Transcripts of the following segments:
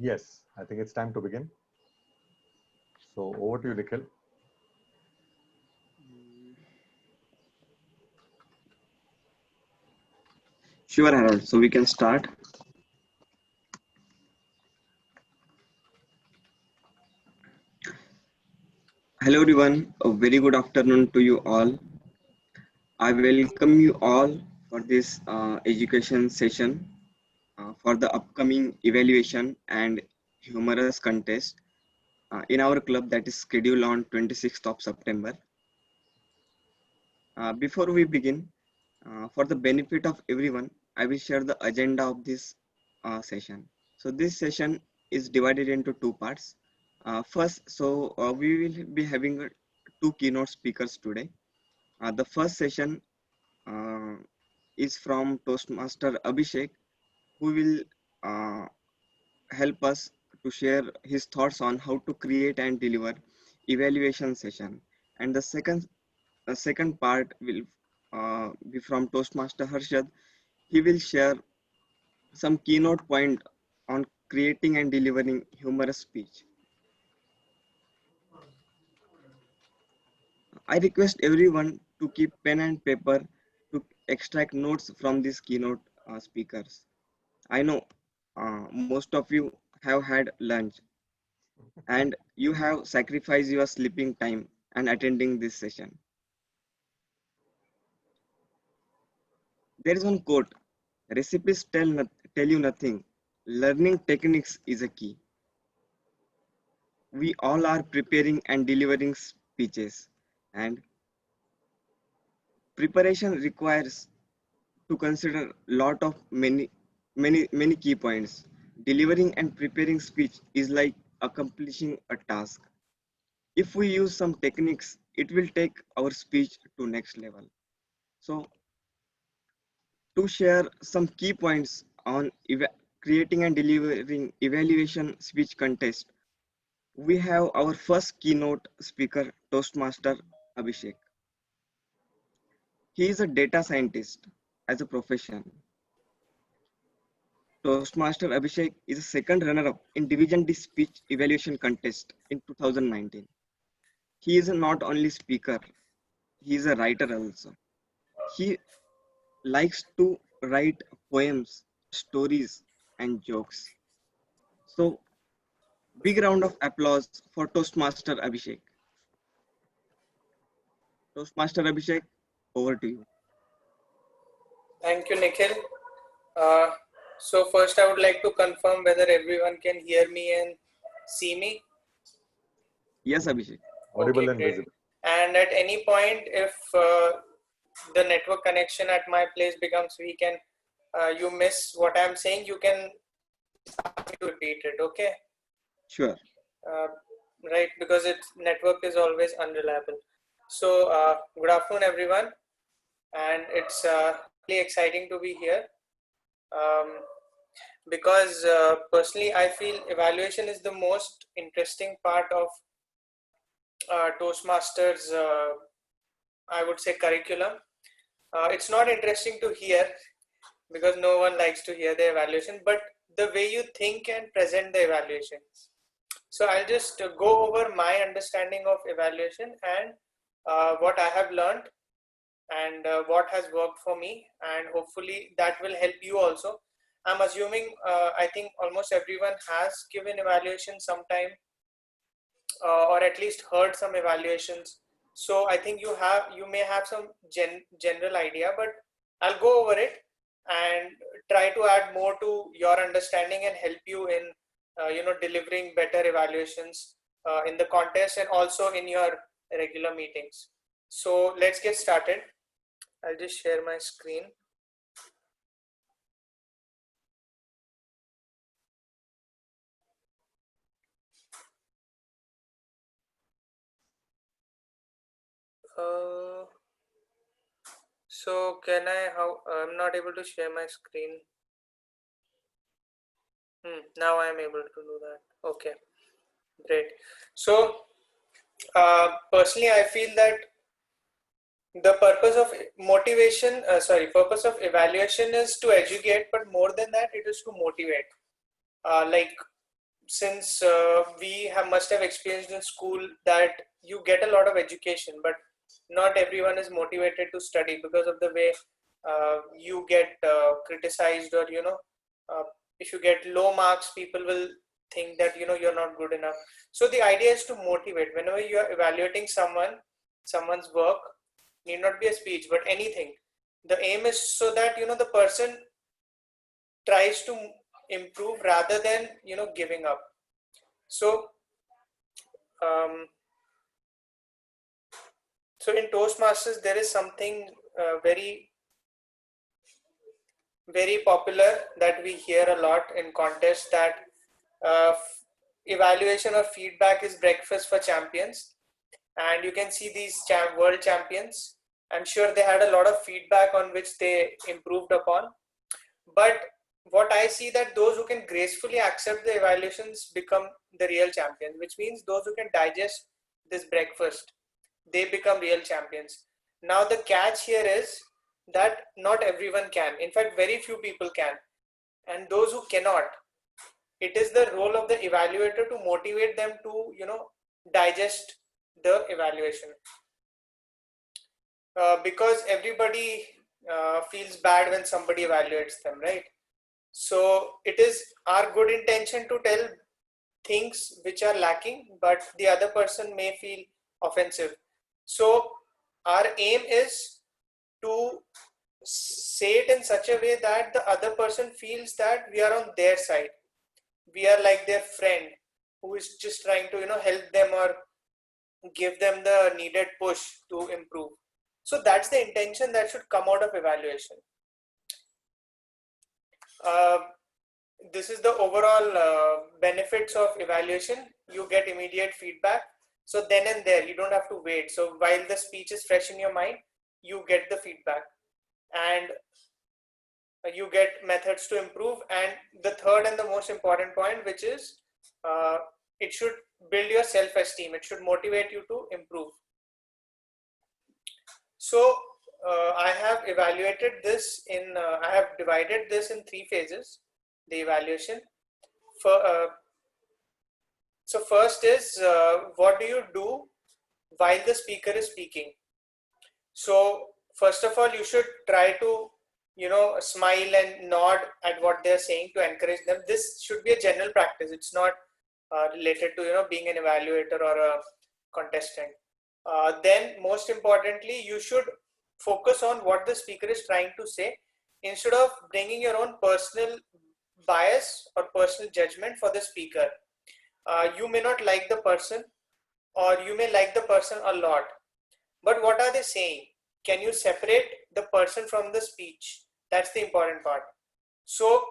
Yes, I think it's time to begin. So over to you, Nikhil. Sure, Harold. So we can start. Hello, everyone. A very good afternoon to you all. I welcome you all for this education session for the upcoming evaluation and humorous contest in our club that is scheduled on 26th of September. Before we begin, for the benefit of everyone, I will share the agenda of this session. So this session is divided into two parts. First, we will be having two keynote speakers today. The first session uh, is from Toastmaster Abhishek, who will uh, help us to share his thoughts on how to create and deliver evaluation session. And the second part will be from Toastmaster Harshad. He will share some keynote point on creating and delivering humorous speech. I request everyone to keep pen and paper to extract notes from these keynote speakers. I know most of you have had lunch and you have sacrificed your sleeping time and attending this session. There is one quote: recipes tell you nothing. Learning techniques is a key. We all are preparing and delivering speeches, and preparation requires to consider lot of many key points. Delivering and preparing speech is like accomplishing a task. If we use some techniques, it will take our speech to next level. So to share some key points on creating and delivering evaluation speech contest, we have our first keynote speaker, Toastmaster Abhishek. He is a data scientist as a profession. Toastmaster Abhishek is a second runner-up in Division D speech evaluation contest in 2019. He is not only speaker, he is a writer also. He likes to write poems, stories, and jokes. So, big round of applause for Toastmaster Abhishek. Toastmaster Abhishek, over to you. Thank you, Nikhil. Uh, so first I would like to confirm whether everyone can hear me and see me. Yes, Abhishek. Audible Okay, and great. visible. And at any point, if the network connection at my place becomes weak and you miss what I'm saying, you can repeat it, okay? Sure. Right, because its network is always unreliable. So good afternoon, everyone. And it's really exciting to be here. Because personally I feel evaluation is the most interesting part of Toastmasters, I would say, curriculum. It's not interesting to hear because no one likes to hear the evaluation, but the way you think and present the evaluation. So I'll just go over my understanding of evaluation and what I have learned and what has worked for me, and hopefully that will help you also. I'm assuming I think almost everyone has given evaluation sometime or at least heard some evaluations. So I think you may have some general idea, but I'll go over it and try to add more to your understanding and help you in delivering better evaluations in the contest and also in your regular meetings. So let's get started. I'll just share my screen. So can I'm not able to share my screen. Now I am able to do that. Okay, great. So personally, I feel that the purpose of purpose of evaluation is to educate, but more than that, it is to motivate. Like since we must have experienced in school that you get a lot of education, but not everyone is motivated to study because of the way you get criticized, or uh, if you get low marks, people will think that you're not good enough. So the idea is to motivate. Whenever you are evaluating someone's work, need not be a speech but anything, the aim is so that the person tries to improve rather than giving up. So um, so in Toastmasters there is something very very popular that we hear a lot in contests, that uh, evaluation or feedback is breakfast for champions. And you can see these world champions, I'm sure they had a lot of feedback on which they improved upon. But what I see, that those who can gracefully accept the evaluations become the real champions, which means those who can digest this breakfast, they become real champions. Now the catch here is that not everyone can. In fact, very few people can. And those who cannot, it is the role of the evaluator to motivate them to, digest the evaluation. Because everybody feels bad when somebody evaluates them, right? So it is our good intention to tell things which are lacking, but the other person may feel offensive. So our aim is to say it in such a way that the other person feels that we are on their side. We are like their friend who is just trying to help them or give them the needed push to improve. So that's the intention that should come out of evaluation. This is the overall benefits of evaluation. You get immediate feedback. So then and there, you don't have to wait. So while the speech is fresh in your mind, you get the feedback, and you get methods to improve. And the third and the most important point, which is it should build your self-esteem. It should motivate you to improve. So I have evaluated this in, I have divided this in 3 phases, the evaluation. So first is what do you do while the speaker is speaking? So first of all, you should try to smile and nod at what they're saying to encourage them. This should be a general practice. It's not related to being an evaluator or a contestant. Then most importantly, you should focus on what the speaker is trying to say instead of bringing your own personal bias or personal judgment for the speaker. You may not like the person, or you may like the person a lot, but what are they saying? Can you separate the person from the speech? That's the important part. So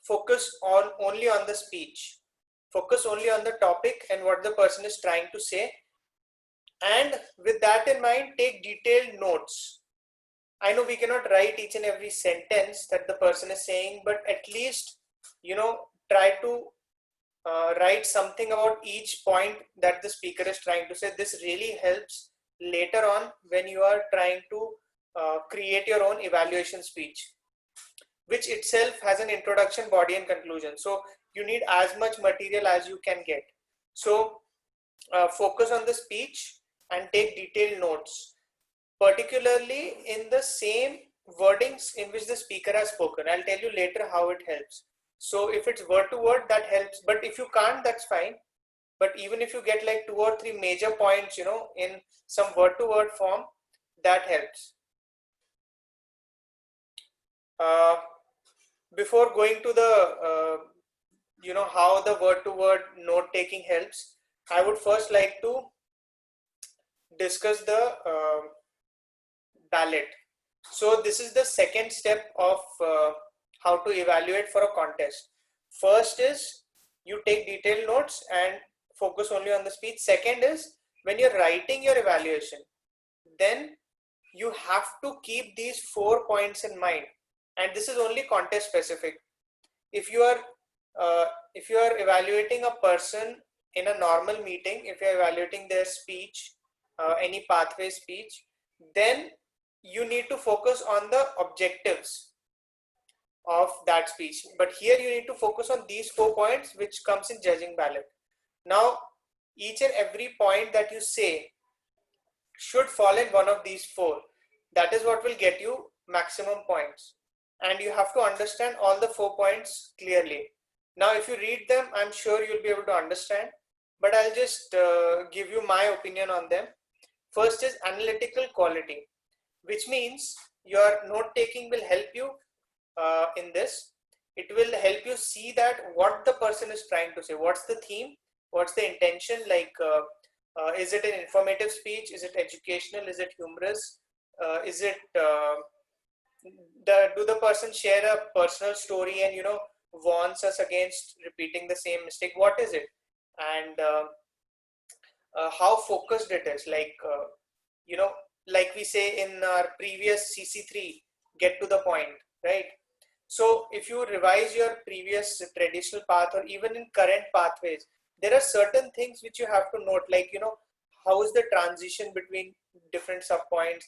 focus on only on the speech, focus only on the topic and what the person is trying to say. And with that in mind, take detailed notes. I know we cannot write each and every sentence that the person is saying, but at least, try to write something about each point that the speaker is trying to say. This really helps later on when you are trying to create your own evaluation speech, which itself has an introduction, body and conclusion. So you need as much material as you can get. So focus on the speech and take detailed notes, particularly in the same wordings in which the speaker has spoken. I'll tell you later how it helps. So if it's word to word, that helps, but if you can't, that's fine. But even if you get like 2 or 3 major points, in some word to word form, that helps. Before going to the, how the word to word note taking helps, I would first like to discuss the ballot. So this is the second step of how to evaluate for a contest. First is you take detailed notes and focus only on the speech. Second is when you're writing your evaluation, then you have to keep these 4 points in mind. And this is only contest specific. If you are evaluating a person in a normal meeting, if you're evaluating their speech, any pathway speech, then you need to focus on the objectives. of that speech. But here you need to focus on these 4 points which comes in judging ballot. Now, each and every point that you say should fall in one of these 4. That is what will get you maximum points. And you have to understand all the 4 points clearly. Now, if you read them, I'm sure you'll be able to understand, but I'll just give you my opinion on them. First is analytical quality, which means your note taking will help you in this. It will help you see that what the person is trying to say, what's the theme, what's the intention, like is it an informative speech, is it educational, is it humorous, is it do the person share a personal story and warns us against repeating the same mistake, what is it, and how focused it is, like like we say in our previous CC3, get to the point, right? So if you revise your previous traditional path or even in current pathways, there are certain things which you have to note, like how is the transition between different subpoints,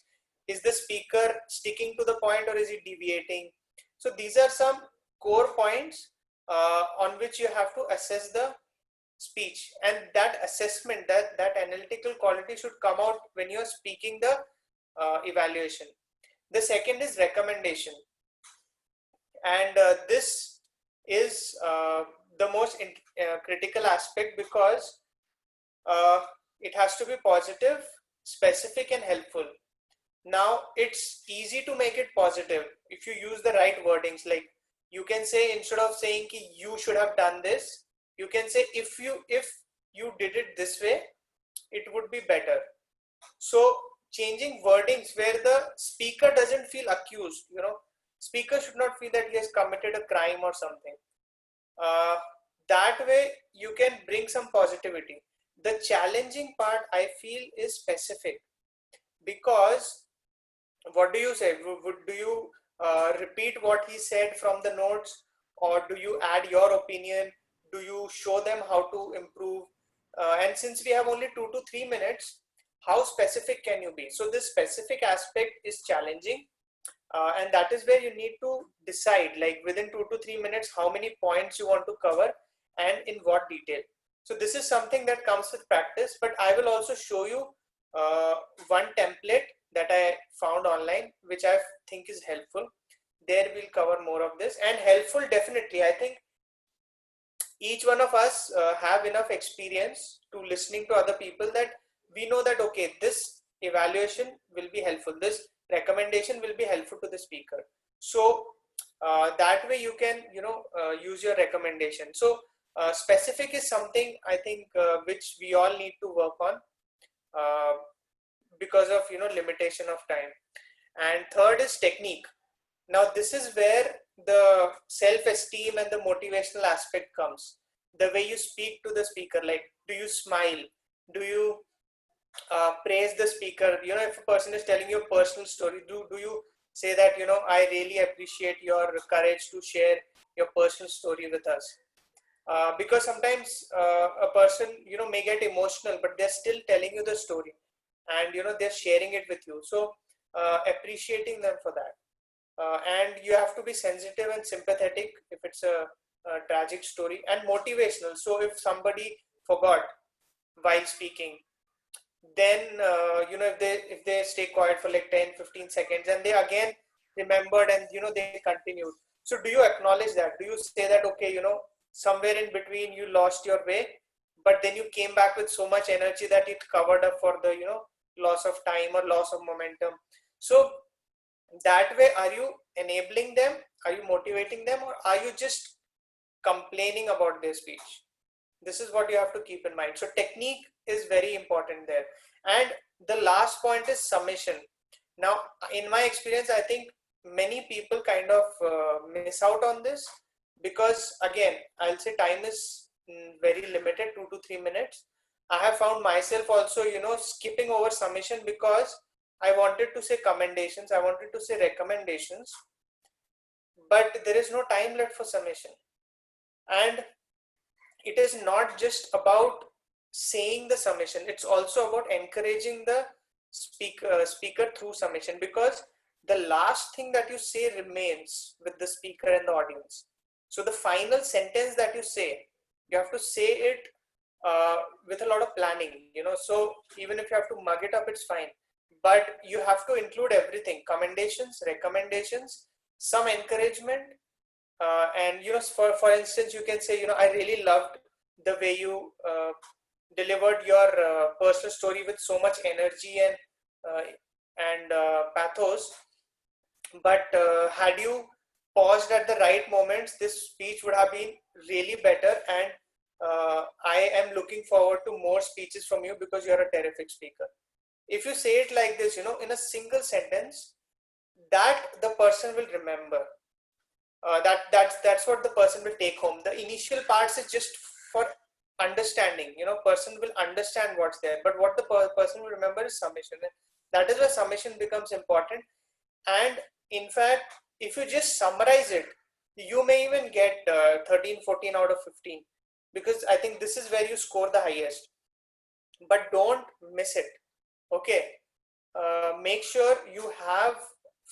is the speaker sticking to the point or is he deviating? So these are some core points on which you have to assess the speech, and that assessment, that analytical quality should come out when you're speaking the evaluation. The second is recommendation, and this is the most critical aspect, because it has to be positive, specific and helpful. Now it's easy to make it positive if you use the right wordings. Like you can say, instead of saying ki you should have done this, you can say if you did it this way, it would be better. So changing wordings where the speaker doesn't feel accused, speaker should not feel that he has committed a crime or something. That way you can bring some positivity. The challenging part, I feel, is specific, because what do you say? Do you repeat what he said from the notes, or do you add your opinion? Do you show them how to improve? And since we have only 2 to 3 minutes, how specific can you be? So this specific aspect is challenging, and that is where you need to decide, like within 2 to 3 minutes, how many points you want to cover and in what detail. So this is something that comes with practice, but I will also show you one template that I found online, which I think is helpful. There we'll cover more of this, and helpful definitely. I think each one of us have enough experience to listening to other people that we know that, okay, this evaluation will be helpful, this recommendation will be helpful to the speaker. So that way you can, use your recommendation. So specific is something I think which we all need to work on because of, limitation of time. And third is technique. Now this is where the self-esteem and the motivational aspect comes. The way you speak to the speaker, like do you smile, do you praise the speaker? If a person is telling you a personal story, do you say that, I really appreciate your courage to share your personal story with us? Because sometimes a person may get emotional, but they're still telling you the story, and they're sharing it with you. So appreciating them for that. And you have to be sensitive and sympathetic if it's a tragic story, and motivational. So if somebody forgot while speaking, then if they stay quiet for like 10-15 seconds and they again remembered and they continued. So do you acknowledge that? Do you say that, okay, somewhere in between you lost your way, but then you came back with so much energy that it covered up for the loss of time or loss of momentum? So that way, are you enabling them? Are you motivating them? Or are you just complaining about their speech? This is what you have to keep in mind. So technique is very important there. And the last point is summation. Now, in my experience, I think many people kind of miss out on this, because again, I'll say time is very limited, 2 to 3 minutes. I have found myself also, skipping over summation because I wanted to say commendations, I wanted to say recommendations, but there is no time left for summation. And it is not just about saying the summation, it's also about encouraging the speaker through summation, because the last thing that you say remains with the speaker and the audience. So the final sentence that you say, you have to say it with a lot of planning, you know. So even if you have to mug it up, it's fine, but you have to include everything: commendations, recommendations, some encouragement, and you know, for instance, you can say, you know, I really loved the way you delivered your personal story with so much energy and pathos, but had you paused at the right moments, this speech would have been really better, and I am looking forward to more speeches from you because you're a terrific speaker. If you say it like this, you know, in a single sentence, that the person will remember. That's what the person will take home. The initial parts is just for understanding, you know. Person will understand what's there, but what the person will remember is summation. That is where summation becomes important. And in fact, if you just summarize it, you may even get 13, 14 out of 15, because I think this is where you score the highest. But don't miss it. Okay, make sure you have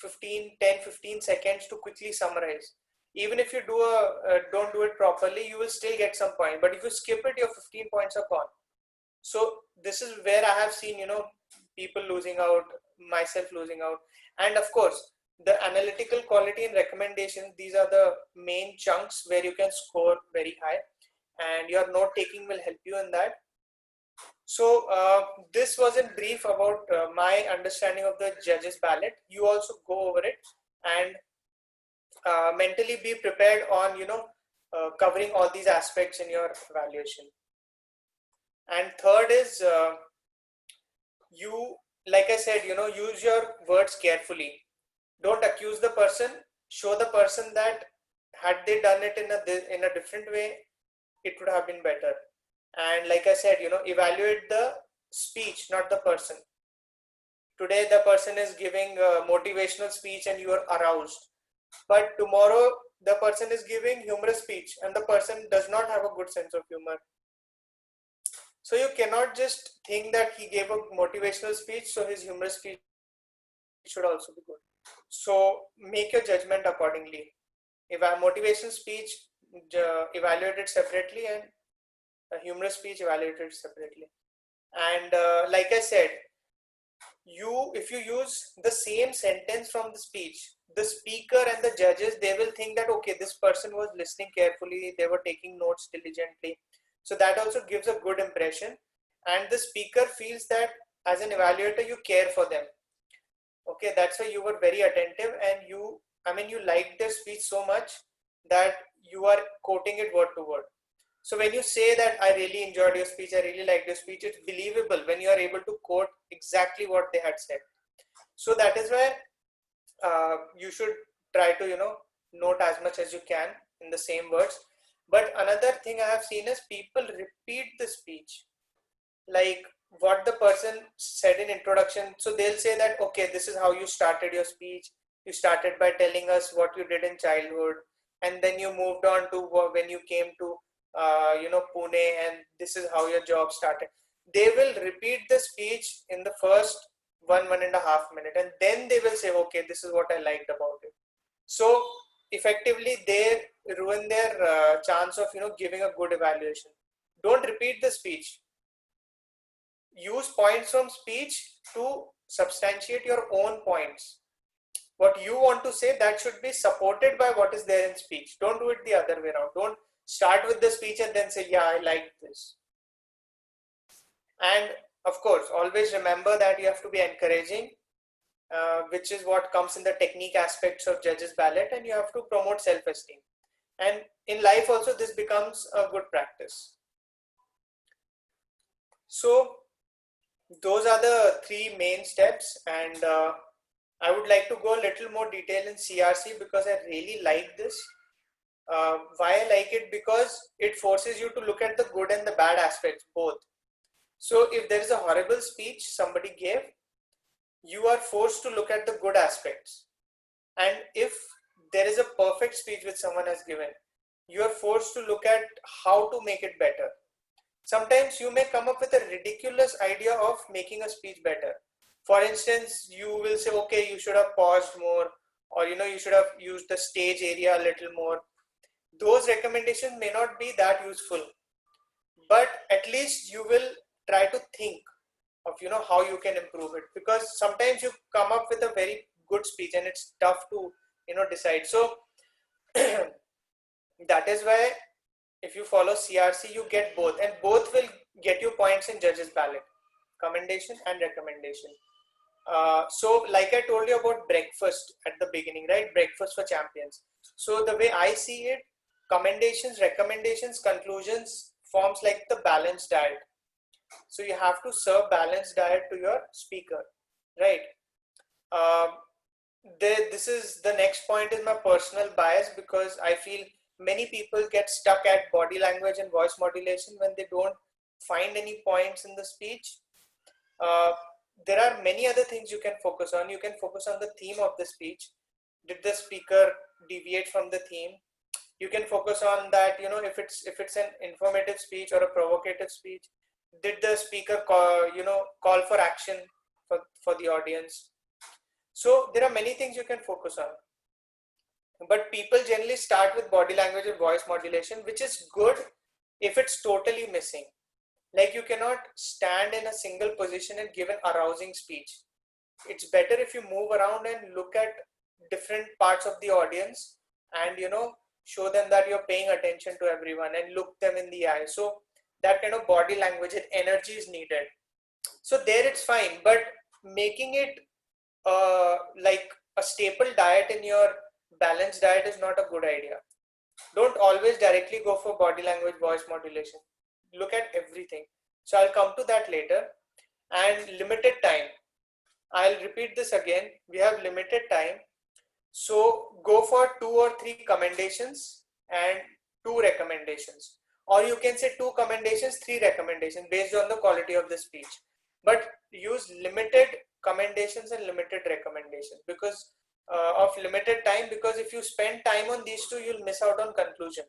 10-15 seconds to quickly summarize. Even if you don't do it properly, you will still get some point, but if you skip it, your 15 points are gone. So this is where I have seen, you know, people losing out, myself losing out. And of course, the analytical quality and recommendation, these are the main chunks where you can score very high, and your note taking will help you in that. So this was in brief about my understanding of the judges ballot. You also go over it and mentally be prepared on, you know, covering all these aspects in your evaluation. And third is you, like I said, you know, use your words carefully. Don't accuse the person. Show the person that had they done it in a different way, it would have been better. And like I said, you know, evaluate the speech, not the person. Today the person is giving a motivational speech and you are aroused, but tomorrow the person is giving humorous speech and the person does not have a good sense of humor. So you cannot just think that he gave a motivational speech, so his humorous speech should also be good. So make your judgment accordingly. If a motivational speech, evaluate it separately, and a humorous speech, evaluate it separately. And like I said, if you use the same sentence from the speech, the speaker and the judges, they will think that, okay, this person was listening carefully, they were taking notes diligently. So that also gives a good impression, and the speaker feels that as an evaluator you care for them. Okay, that's why you were very attentive, and you liked their speech so much that you are quoting it word to word. So when you say that I really enjoyed your speech, I really liked your speech, it's believable when you are able to quote exactly what they had said. So that is where you should try to, you know, note as much as you can in the same words. But another thing I have seen is people repeat the speech, like what the person said in introduction. So they'll say that, okay, this is how you started your speech. You started by telling us what you did in childhood, and then you moved on to when you came to you know, Pune, and this is how your job started. They will repeat the speech in the first 1.5 minutes, and then they will say, okay, this is what I liked about it. So effectively they ruin their chance of, you know, giving a good evaluation. Don't repeat the speech. Use points from speech to substantiate your own points. What you want to say, that should be supported by what is there in speech. Don't do it the other way around. Don't start with the speech and then say, yeah, I like this. And of course, always remember that you have to be encouraging, which is what comes in the technique aspects of judges ballot, and you have to promote self-esteem. And in life also, this becomes a good practice. So those are the 3 main steps, and I would like to go a little more detail in CRC because I really like this. Why I like it? Because it forces you to look at the good and the bad aspects, both. So if there is a horrible speech somebody gave, you are forced to look at the good aspects. And if there is a perfect speech which someone has given, you are forced to look at how to make it better. Sometimes you may come up with a ridiculous idea of making a speech better. For instance, you will say, okay, you should have paused more, or you should have used the stage area a little more. Those recommendations may not be that useful, but at least you will try to think of how you can improve it, because sometimes you come up with a very good speech and it's tough to decide. So that is why if you follow CRC, you get both, and both will get you points in judges ballot, commendation and recommendation. So like I told you about breakfast at the beginning, right? Breakfast for champions. So the way I see it, commendations, recommendations, conclusions forms like the balanced diet. So you have to serve balanced diet to your speaker, right? This is the next point, is my personal bias, because I feel many people get stuck at body language and voice modulation when they don't find any points in the speech. There are many other things you can focus on. You can focus on the theme of the speech. Did the speaker deviate from the theme? You can focus on that, if it's an informative speech or a provocative speech, did the speaker call for action for the audience? So there are many things you can focus on, but people generally start with body language and voice modulation, which is good if it's totally missing. Like, you cannot stand in a single position and give an arousing speech. It's better if you move around and look at different parts of the audience and show them that you're paying attention to everyone and look them in the eye. So that kind of body language and energy is needed. So there it's fine, but making it like a staple diet in your balanced diet is not a good idea. Don't always directly go for body language, voice modulation. Look at everything. So I'll come to that later. And limited time. I'll repeat this again. We have limited time. So go for 2 or 3 commendations and 2 recommendations. Or you can say 2 commendations, 3 recommendations based on the quality of the speech. But use limited commendations and limited recommendations because of limited time. Because if you spend time on these 2, you'll miss out on conclusion,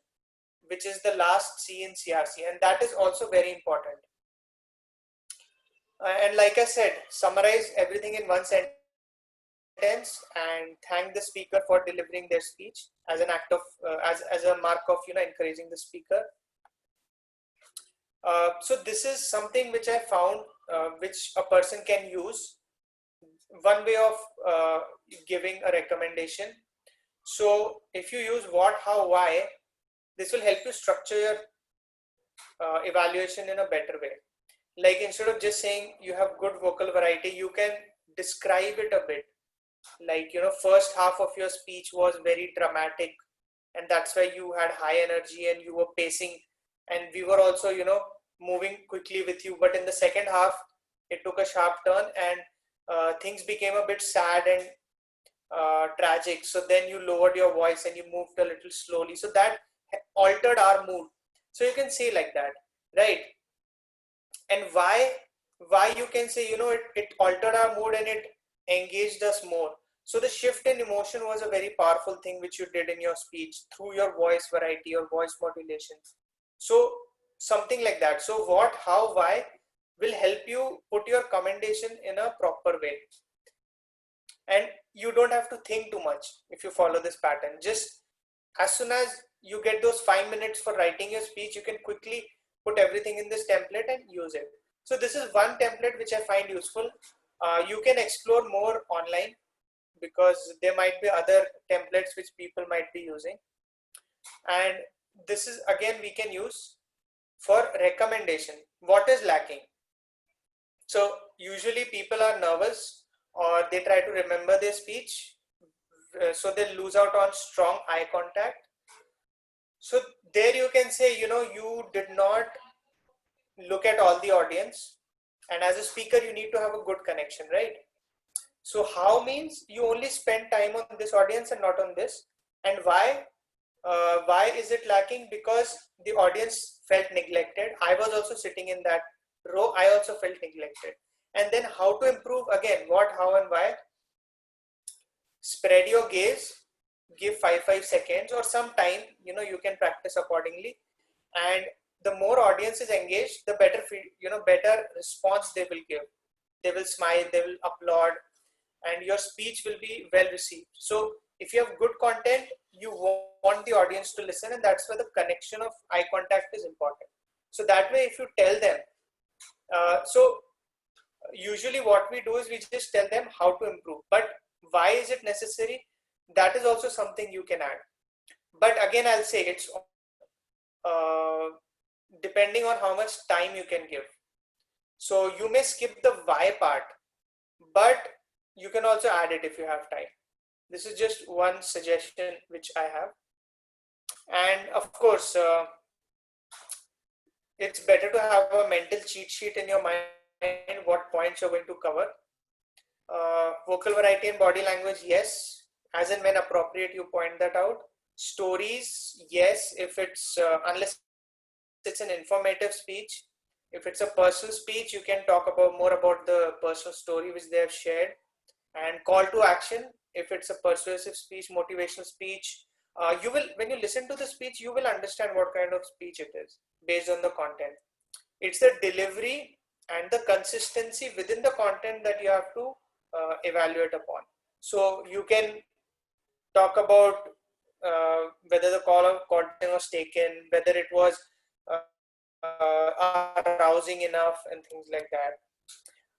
which is the last C in CRC, and that is also very important. And like I said, summarize everything in one sentence and thank the speaker for delivering their speech as an act of as a mark of encouraging the speaker. So this is something which I found which a person can use. One way of giving a recommendation. So if you use what, how, why, this will help you structure your evaluation in a better way. Like, instead of just saying you have good vocal variety, you can describe it a bit. Like, first half of your speech was very dramatic, and that's why you had high energy and you were pacing, and we were also, moving quickly with you. But in the second half, it took a sharp turn and things became a bit sad and tragic. So then you lowered your voice and you moved a little slowly. So that altered our mood. So you can say like that, right? And why you can say, it altered our mood and it engaged us more. So the shift in emotion was a very powerful thing which you did in your speech through your voice variety or voice modulation. So something like that. So what, how, why will help you put your commendation in a proper way. And you don't have to think too much if you follow this pattern. Just as soon as you get those 5 minutes for writing your speech, you can quickly put everything in this template and use it. So this is one template which I find useful. You can explore more online because there might be other templates which people might be using. And this is again we can use for recommendation. What is lacking? So usually people are nervous or they try to remember their speech. So they lose out on strong eye contact. So there you can say, you did not look at all the audience. And as a speaker, you need to have a good connection, right? So how means you only spend time on this audience and not on this. And why? Why is it lacking? Because the audience felt neglected. I was also sitting in that row. I also felt neglected. And then how to improve? Again, what, how, and why? Spread your gaze. Give 5 seconds or some time. You can practice accordingly. And the more audience is engaged, the better, better response they will give. they will smile, they will applaud, and your speech will be well received. So if you have good content, you want the audience to listen, and that's where the connection of eye contact is important. So that way, if you tell them, so usually what we do is we just tell them how to improve, but why is it necessary? That is also something you can add. But again, I'll say it's depending on how much time you can give. So you may skip the why part, but you can also add it if you have time. This is just one suggestion which I have. And of course, it's better to have a mental cheat sheet in your mind, what points you're going to cover. Vocal variety and body language, yes. As and when appropriate, you point that out. Stories, yes, if it's, unless it's an informative speech. If it's a personal speech, you can talk about more about the personal story which they have shared. And call to action, if it's a persuasive speech, motivational speech, you will, when you listen to the speech, you will understand what kind of speech it is based on the content. It's the delivery and the consistency within the content that you have to evaluate upon. So you can talk about whether the call of content was taken, whether it was arousing enough, and things like that.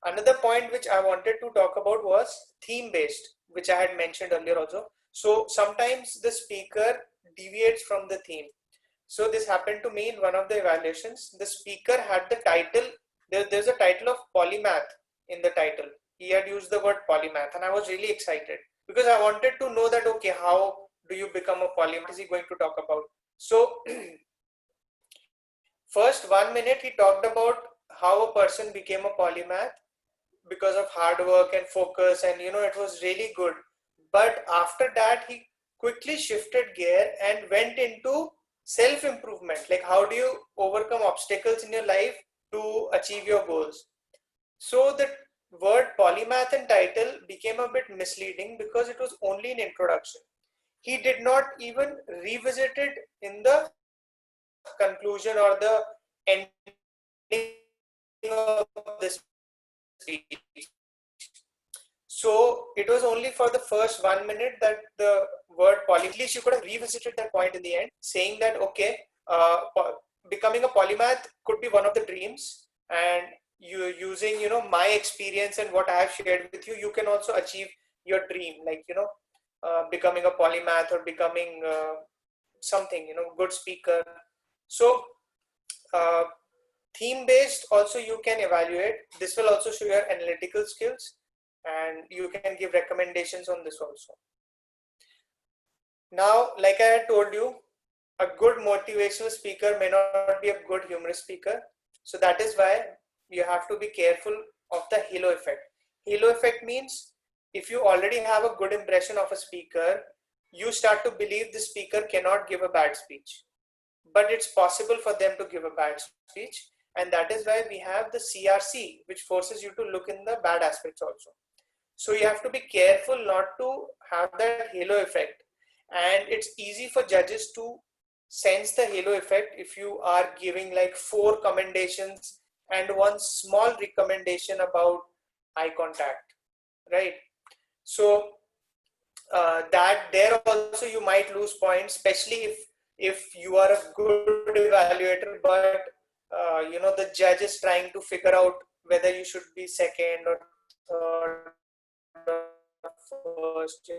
Another point which I wanted to talk about was theme based, which I had mentioned earlier also. So sometimes the speaker deviates from the theme. So this happened to me in one of the evaluations. The speaker had the title, there's a title of polymath in the title. He had used the word polymath, and I was really excited because I wanted to know that, okay, how do you become a polymath? What is he going to talk about? So first 1 minute he talked about how a person became a polymath because of hard work and focus, and it was really good. But after that he quickly shifted gear and went into self-improvement, like how do you overcome obstacles in your life to achieve your goals. So the word polymath and title became a bit misleading because it was only an introduction. He did not even revisit it in the conclusion or the ending of this speech. So it was only for the first 1 minute that the word polymath, at least you could have revisited that point in the end, saying that, okay, becoming a polymath could be one of the dreams, and you using, my experience and what I have shared with you, you can also achieve your dream, like, becoming a polymath or becoming something, good speaker. So theme based also you can evaluate. This will also show your analytical skills, and you can give recommendations on this also. Now, like I had told you, a good motivational speaker may not be a good humorous speaker. So that is why you have to be careful of the halo effect. Halo effect means if you already have a good impression of a speaker, you start to believe the speaker cannot give a bad speech. But it's possible for them to give a bad speech. And that is why we have the CRC, which forces you to look in the bad aspects also. So you have to be careful not to have that halo effect. And it's easy for judges to sense the halo effect if you are giving like 4 commendations and one small recommendation about eye contact, right? So that there also you might lose points, especially if you are a good evaluator, but the judge is trying to figure out whether you should be second or third or first,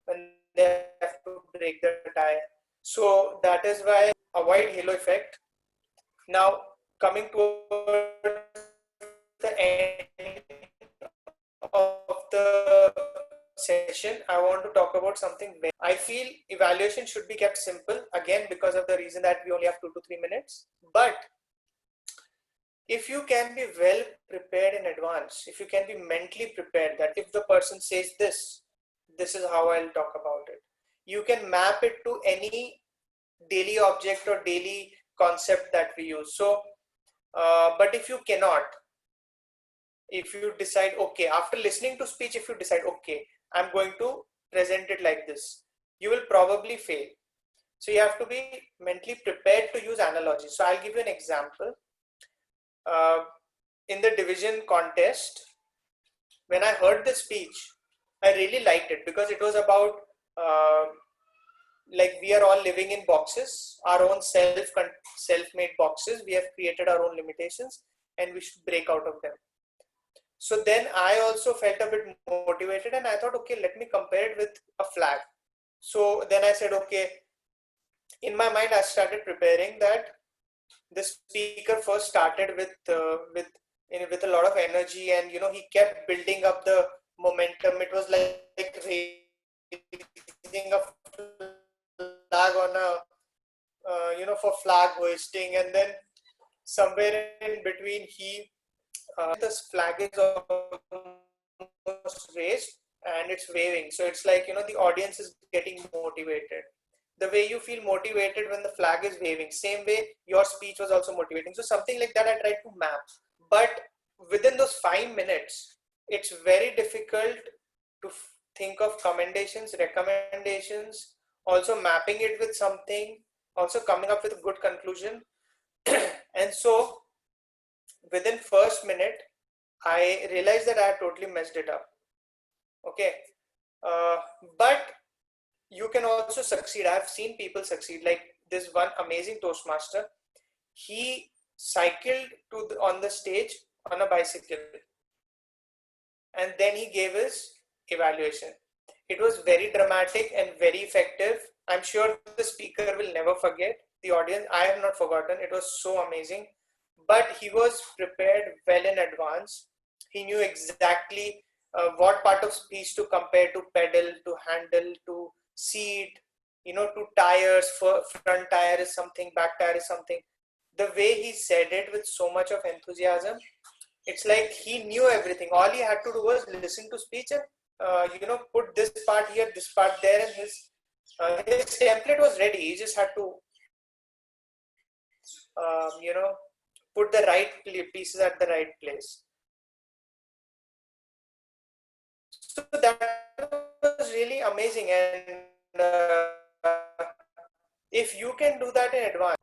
when they have to break the tie. So that is why avoid halo effect. Now coming towards the end of the session, I want to talk about something. I feel evaluation should be kept simple, again because of the reason that we only have 2 to 3 minutes. But if you can be well prepared in advance, if you can be mentally prepared that if the person says this is how I'll talk about it. You can map it to any daily object or daily concept that we use. So, but if you cannot, if you decide, okay, after listening to speech, if you decide, okay, I'm going to present it like this, you will probably fail. So you have to be mentally prepared to use analogies. So I'll give you an example. in the division contest, when I heard the speech, I really liked it because it was about like we are all living in boxes, our own self-made boxes. We have created our own limitations, and we should break out of them. So then I also felt a bit motivated, and I thought, okay, let me compare it with a flag. So then I said, okay, in my mind, I started preparing that the speaker first started with a lot of energy, and he kept building up the momentum. It was like raising a flag on a for flag hoisting, and then somewhere in between this flag is almost raised and it's waving, so it's like the audience is getting motivated. The way you feel motivated when the flag is waving, same way your speech was also motivating. So something like that I tried to map, but within those 5 minutes it's very difficult to think of commendations, recommendations, also mapping it with something, also coming up with a good conclusion. And so within first minute I realized that I had totally messed it up. Okay, but you can also succeed. I've seen people succeed, like this one amazing Toastmaster. He cycled on the stage on a bicycle, and then he gave his evaluation. It was very dramatic and very effective. I'm sure the speaker will never forget. The audience, I have not forgotten. It was so amazing. But he was prepared well in advance. He knew exactly what part of speech to compare to pedal, to handle, to seat, to tires. Front tire is something, back tire is something. The way he said it with so much of enthusiasm, it's like he knew everything. All he had to do was listen to speech and put this part here, this part there, and his template was ready. He just had to put the right pieces at the right place. So that was really amazing. And if you can do that in advance,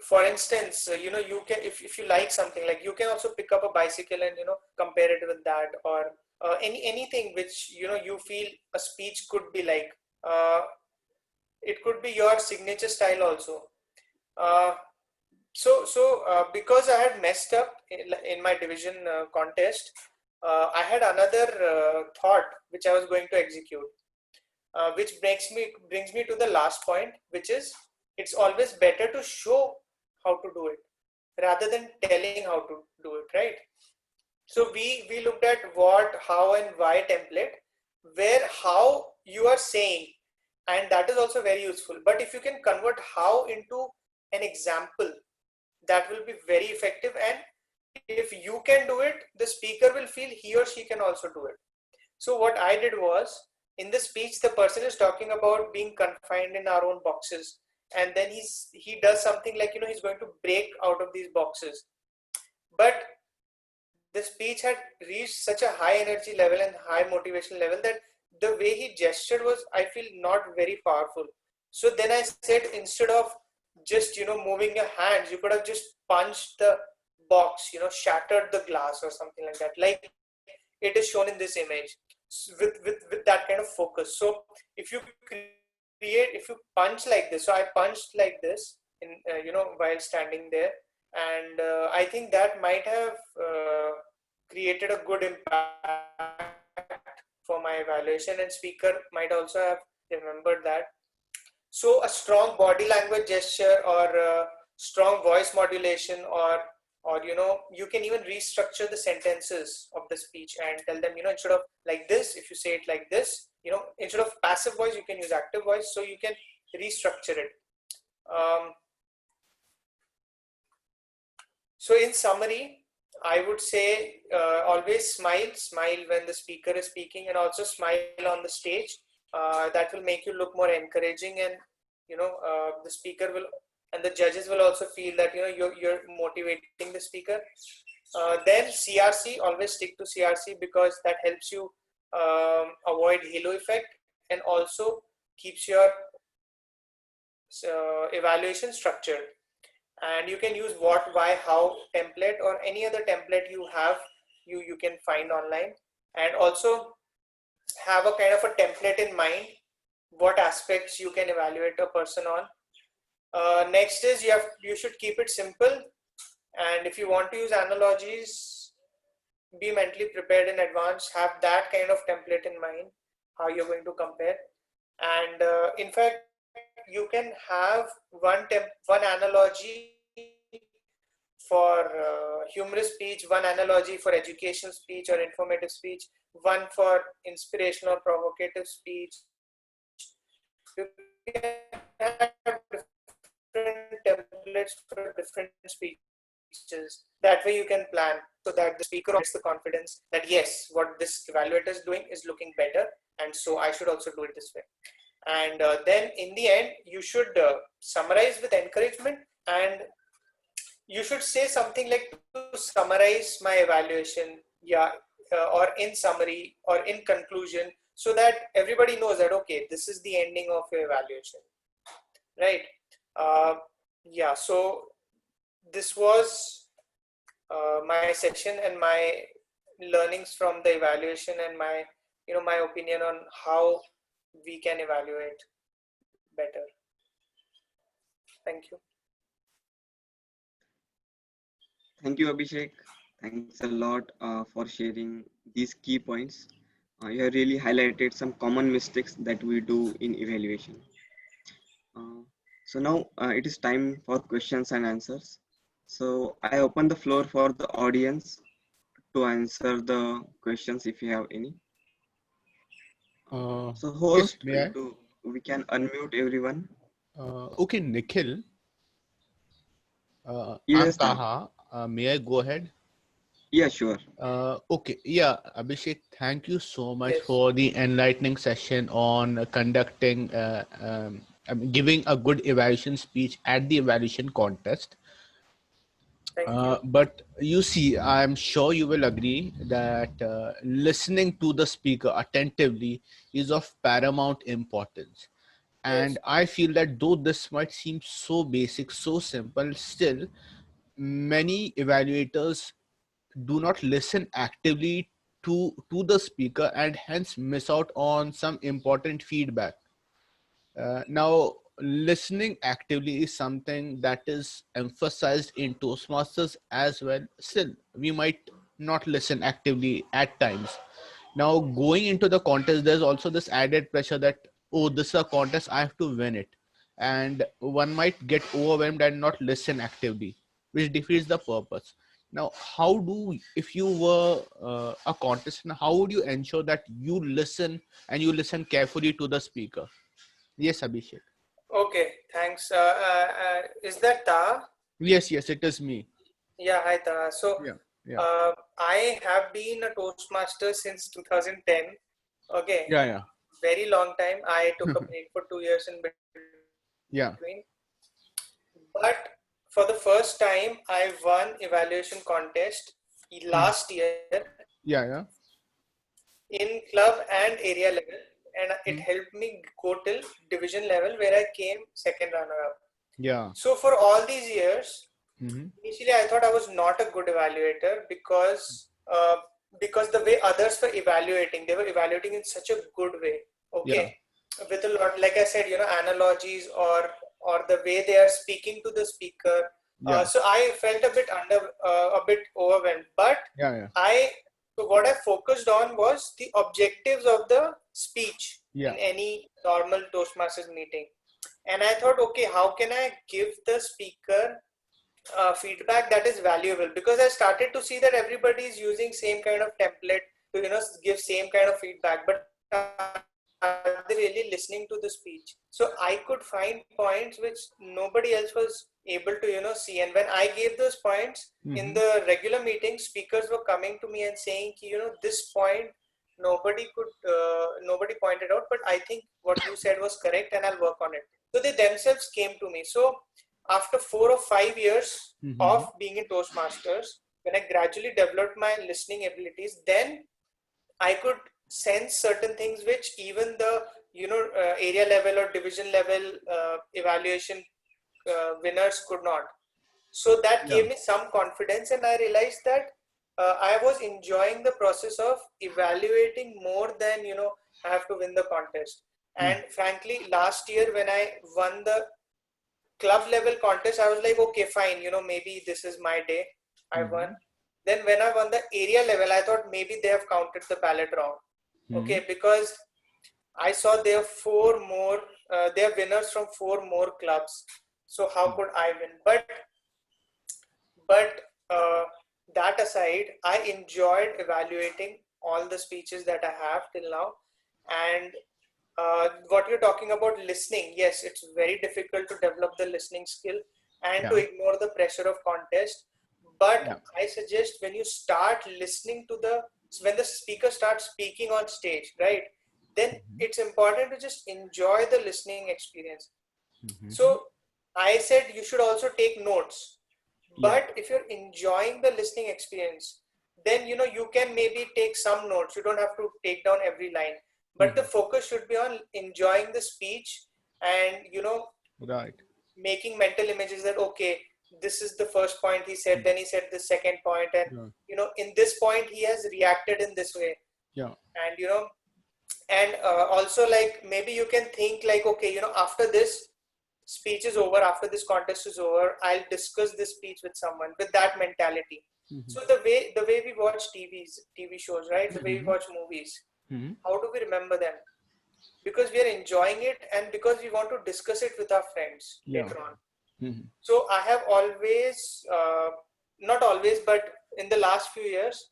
for instance, you can, if you like something, like you can also pick up a bicycle and compare it with that, or anything which you feel a speech could be like. It could be your signature style also. So because I had messed up in my division contest, I had another thought which I was going to execute, which brings me to the last point, which is it's always better to show how to do it rather than telling how to do it, right? So we looked at what, how, and why template, where how you are saying, and that is also very useful. But if you can convert how into an example, that will be very effective. And if you can do it, the speaker will feel he or she can also do it. So what I did was, in the speech, the person is talking about being confined in our own boxes, and then he does something like he's going to break out of these boxes. But the speech had reached such a high energy level and high motivation level that the way he gestured was, I feel, not very powerful. So then I said, instead of just moving your hands, you could have just punched the box, shattered the glass or something like that, like it is shown in this image, with that kind of focus. So if you punch like this, so I punched like this in while standing there, and I think that might have created a good impact for my evaluation, and speaker might also have remembered that. So a strong body language gesture, or strong voice modulation, or you can even restructure the sentences of the speech and tell them, instead of like this, if you say it like this, instead of passive voice, you can use active voice. So you can restructure it. So in summary, I would say always smile when the speaker is speaking, and also smile on the stage. That will make you look more encouraging, and the speaker will, and the judges will also feel that you're motivating the speaker. Then CRC, always stick to CRC, because that helps you avoid halo effect, and also keeps your evaluation structured. and you can use what, why, how template or any other template you have, you can find online, and also have a kind of a template in mind what aspects you can evaluate a person on. Next is you should keep it simple, and if you want to use analogies, be mentally prepared in advance, have that kind of template in mind how you're going to compare. And in fact, you can have one analogy for humorous speech, one analogy for educational speech or informative speech, one for inspirational or provocative speech. You can have different templates for different speeches. That way you can plan so that the speaker gets the confidence that yes, what this evaluator is doing is looking better, and so I should also do it this way. And then in the end, you should summarize with encouragement, and you should say something like, to summarize my evaluation, or in summary or in conclusion, so that everybody knows that okay, this is the ending of your evaluation, right? So this was my section and my learnings from the evaluation, and my my opinion on how we can evaluate better. Thank you. Thank you, Abhishek. Thanks a lot for sharing these key points. You have really highlighted some common mistakes that we do in evaluation. So now it is time for questions and answers. So I open the floor for the audience to answer the questions if you have any. So host, may I? we can unmute everyone. Okay, Nikhil. Yes, I'm Taha. May I go ahead? Yeah, sure. Okay, yeah, Abhishek, thank you so much Yes. for the enlightening session on conducting, giving a good evaluation speech at the evaluation contest. Thank you. But you see, I'm sure you will agree that listening to the speaker attentively is of paramount importance. And Yes. I feel that though this might seem so basic, so simple, still many evaluators do not listen actively to the speaker and hence miss out on some important feedback. Now, listening actively is something that is emphasized in Toastmasters as well. Still, we might not listen actively at times. Now, going into the contest, there's also this added pressure that, oh, this is a contest, I have to win it. And one might get overwhelmed and not listen actively, which defeats the purpose. Now, if you were a contestant, how would you ensure that you listen and you listen carefully to the speaker? Yes, Abhishek. Okay, thanks. Is that Ta? Yes, it is me. Yeah, hi Ta. So Yeah. I have been a Toastmaster since 2010. Okay. Yeah. Very long time. I took a break for 2 years in between. Yeah. But for the first time, I won evaluation contest last year. Yeah. In club and area level, and it helped me go till division level where I came second runner-up. Yeah. So for all these years, initially I thought I was not a good evaluator because the way others were evaluating, they were evaluating in such a good way. Okay, with a lot, like I said, analogies or the way they are speaking to the speaker. So I felt a bit overwhelmed. But so what I focused on was the objectives of the speech in any normal Toastmasters meeting. And I thought, okay, how can I give the speaker feedback that is valuable? Because I started to see that everybody is using same kind of template to, give same kind of feedback, but are they really listening to the speech? So I could find points which nobody else was able to, see. And when I gave those points in the regular meetings, speakers were coming to me and saying, this point nobody pointed out, but I think what you said was correct and I'll work on it. So they themselves came to me. So after 4 or 5 years of being in Toastmasters, when I gradually developed my listening abilities, then I could sense certain things which even the area level or division level evaluation winners could not. So that Yeah. gave me some confidence, and I realized that I was enjoying the process of evaluating more than, I have to win the contest. And frankly, last year when I won the club level contest, I was like, okay, fine, maybe this is my day. I won. Then when I won the area level, I thought maybe they have counted the ballot wrong. Okay, because I saw there are four more, they are winners from four more clubs. So how could I win? But that aside, I enjoyed evaluating all the speeches that I have till now. And what you're talking about listening, yes, it's very difficult to develop the listening skill and to ignore the pressure of contest. But I suggest when you start listening to when the speaker starts speaking on stage, right, then it's important to just enjoy the listening experience. So I said you should also take notes. But if you're enjoying the listening experience, then you can maybe take some notes. You don't have to take down every line. But the focus should be on enjoying the speech and Right. making mental images that, okay, this is the first point he said, then he said the second point, and in this point he has reacted in this way. Yeah. And also, like, maybe you can think like, okay, after this speech is over, after this contest is over, I'll discuss this speech with someone, with that mentality. So the way we watch TV shows, right, the way we watch movies, how do we remember them? Because we are enjoying it and because we want to discuss it with our friends later on. So I have always, not always, but in the last few years,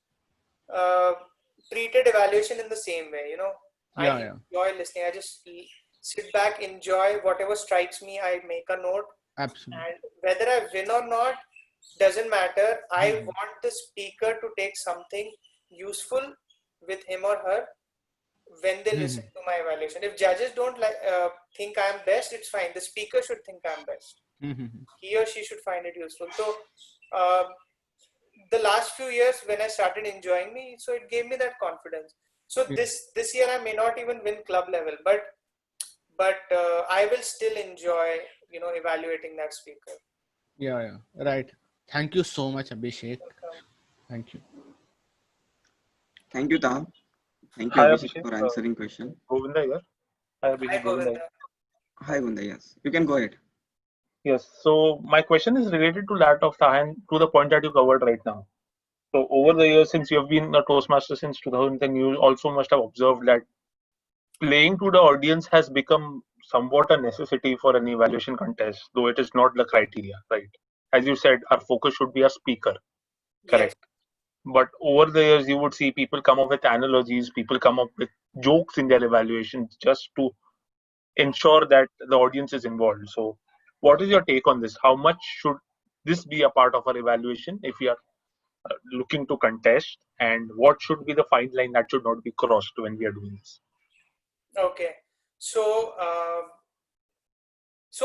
treated evaluation in the same way. I enjoy listening. I just sit back, enjoy whatever strikes me. I make a note. Absolutely. And whether I win or not doesn't matter. I want the speaker to take something useful with him or her when they listen to my evaluation. If judges don't think I'm best, it's fine. The speaker should think I'm best. He or she should find it useful. So the last few years when I started enjoying me, so it gave me that confidence. So this year I may not even win club level, but I will still enjoy evaluating that speaker. Yeah. Right. Thank you so much, Abhishek. Thank you. Thank you, Taha. Thank you, Hi, Abhishek, Abhishek. for answering question. Govinda here. Hi, Hi, Abhishek. Govinda Govinda. here. Hi, Gunda. Yes, you can go ahead. Yes. So my question is related to that of Tahan, to the point that you covered right now. So over the years, since you have been a Toastmaster since 2010, you also must have observed that playing to the audience has become somewhat a necessity for an evaluation contest, though it is not the criteria, right? As you said, our focus should be a speaker, correct? Yes. But over the years, you would see people come up with analogies, people come up with jokes in their evaluations just to ensure that the audience is involved. So what is your take on this? How much should this be a part of our evaluation if we are looking to contest, and what should be the fine line that should not be crossed when we are doing this? Okay. So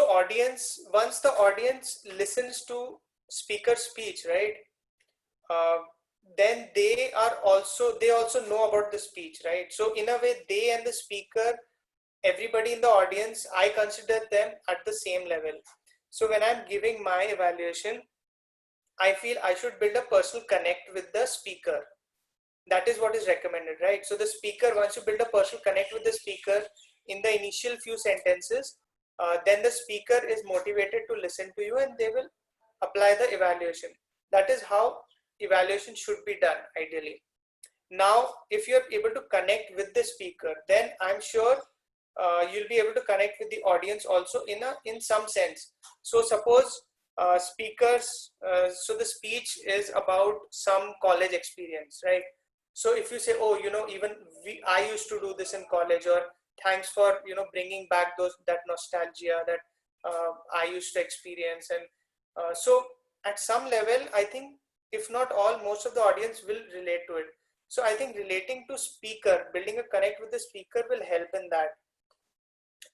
audience, once the audience listens to speaker speech, right, then they also know about the speech, right? So in a way, they and the speaker, everybody in the audience, I consider them at the same level. So when I'm giving my evaluation, I feel I should build a personal connect with the speaker. That is what is recommended, right? So the speaker, once you build a personal connect with the speaker in the initial few sentences, then the speaker is motivated to listen to you and they will apply the evaluation. That is how evaluation should be done ideally. Now, if you're able to connect with the speaker, then I'm sure you'll be able to connect with the audience also in some sense. So suppose speakers, so the speech is about some college experience, right? So if you say, oh, even I used to do this in college, or thanks for bringing back that nostalgia that I used to experience, and so at some level, I think if not all, most of the audience will relate to it. So I think relating to speaker, building a connect with the speaker will help in that,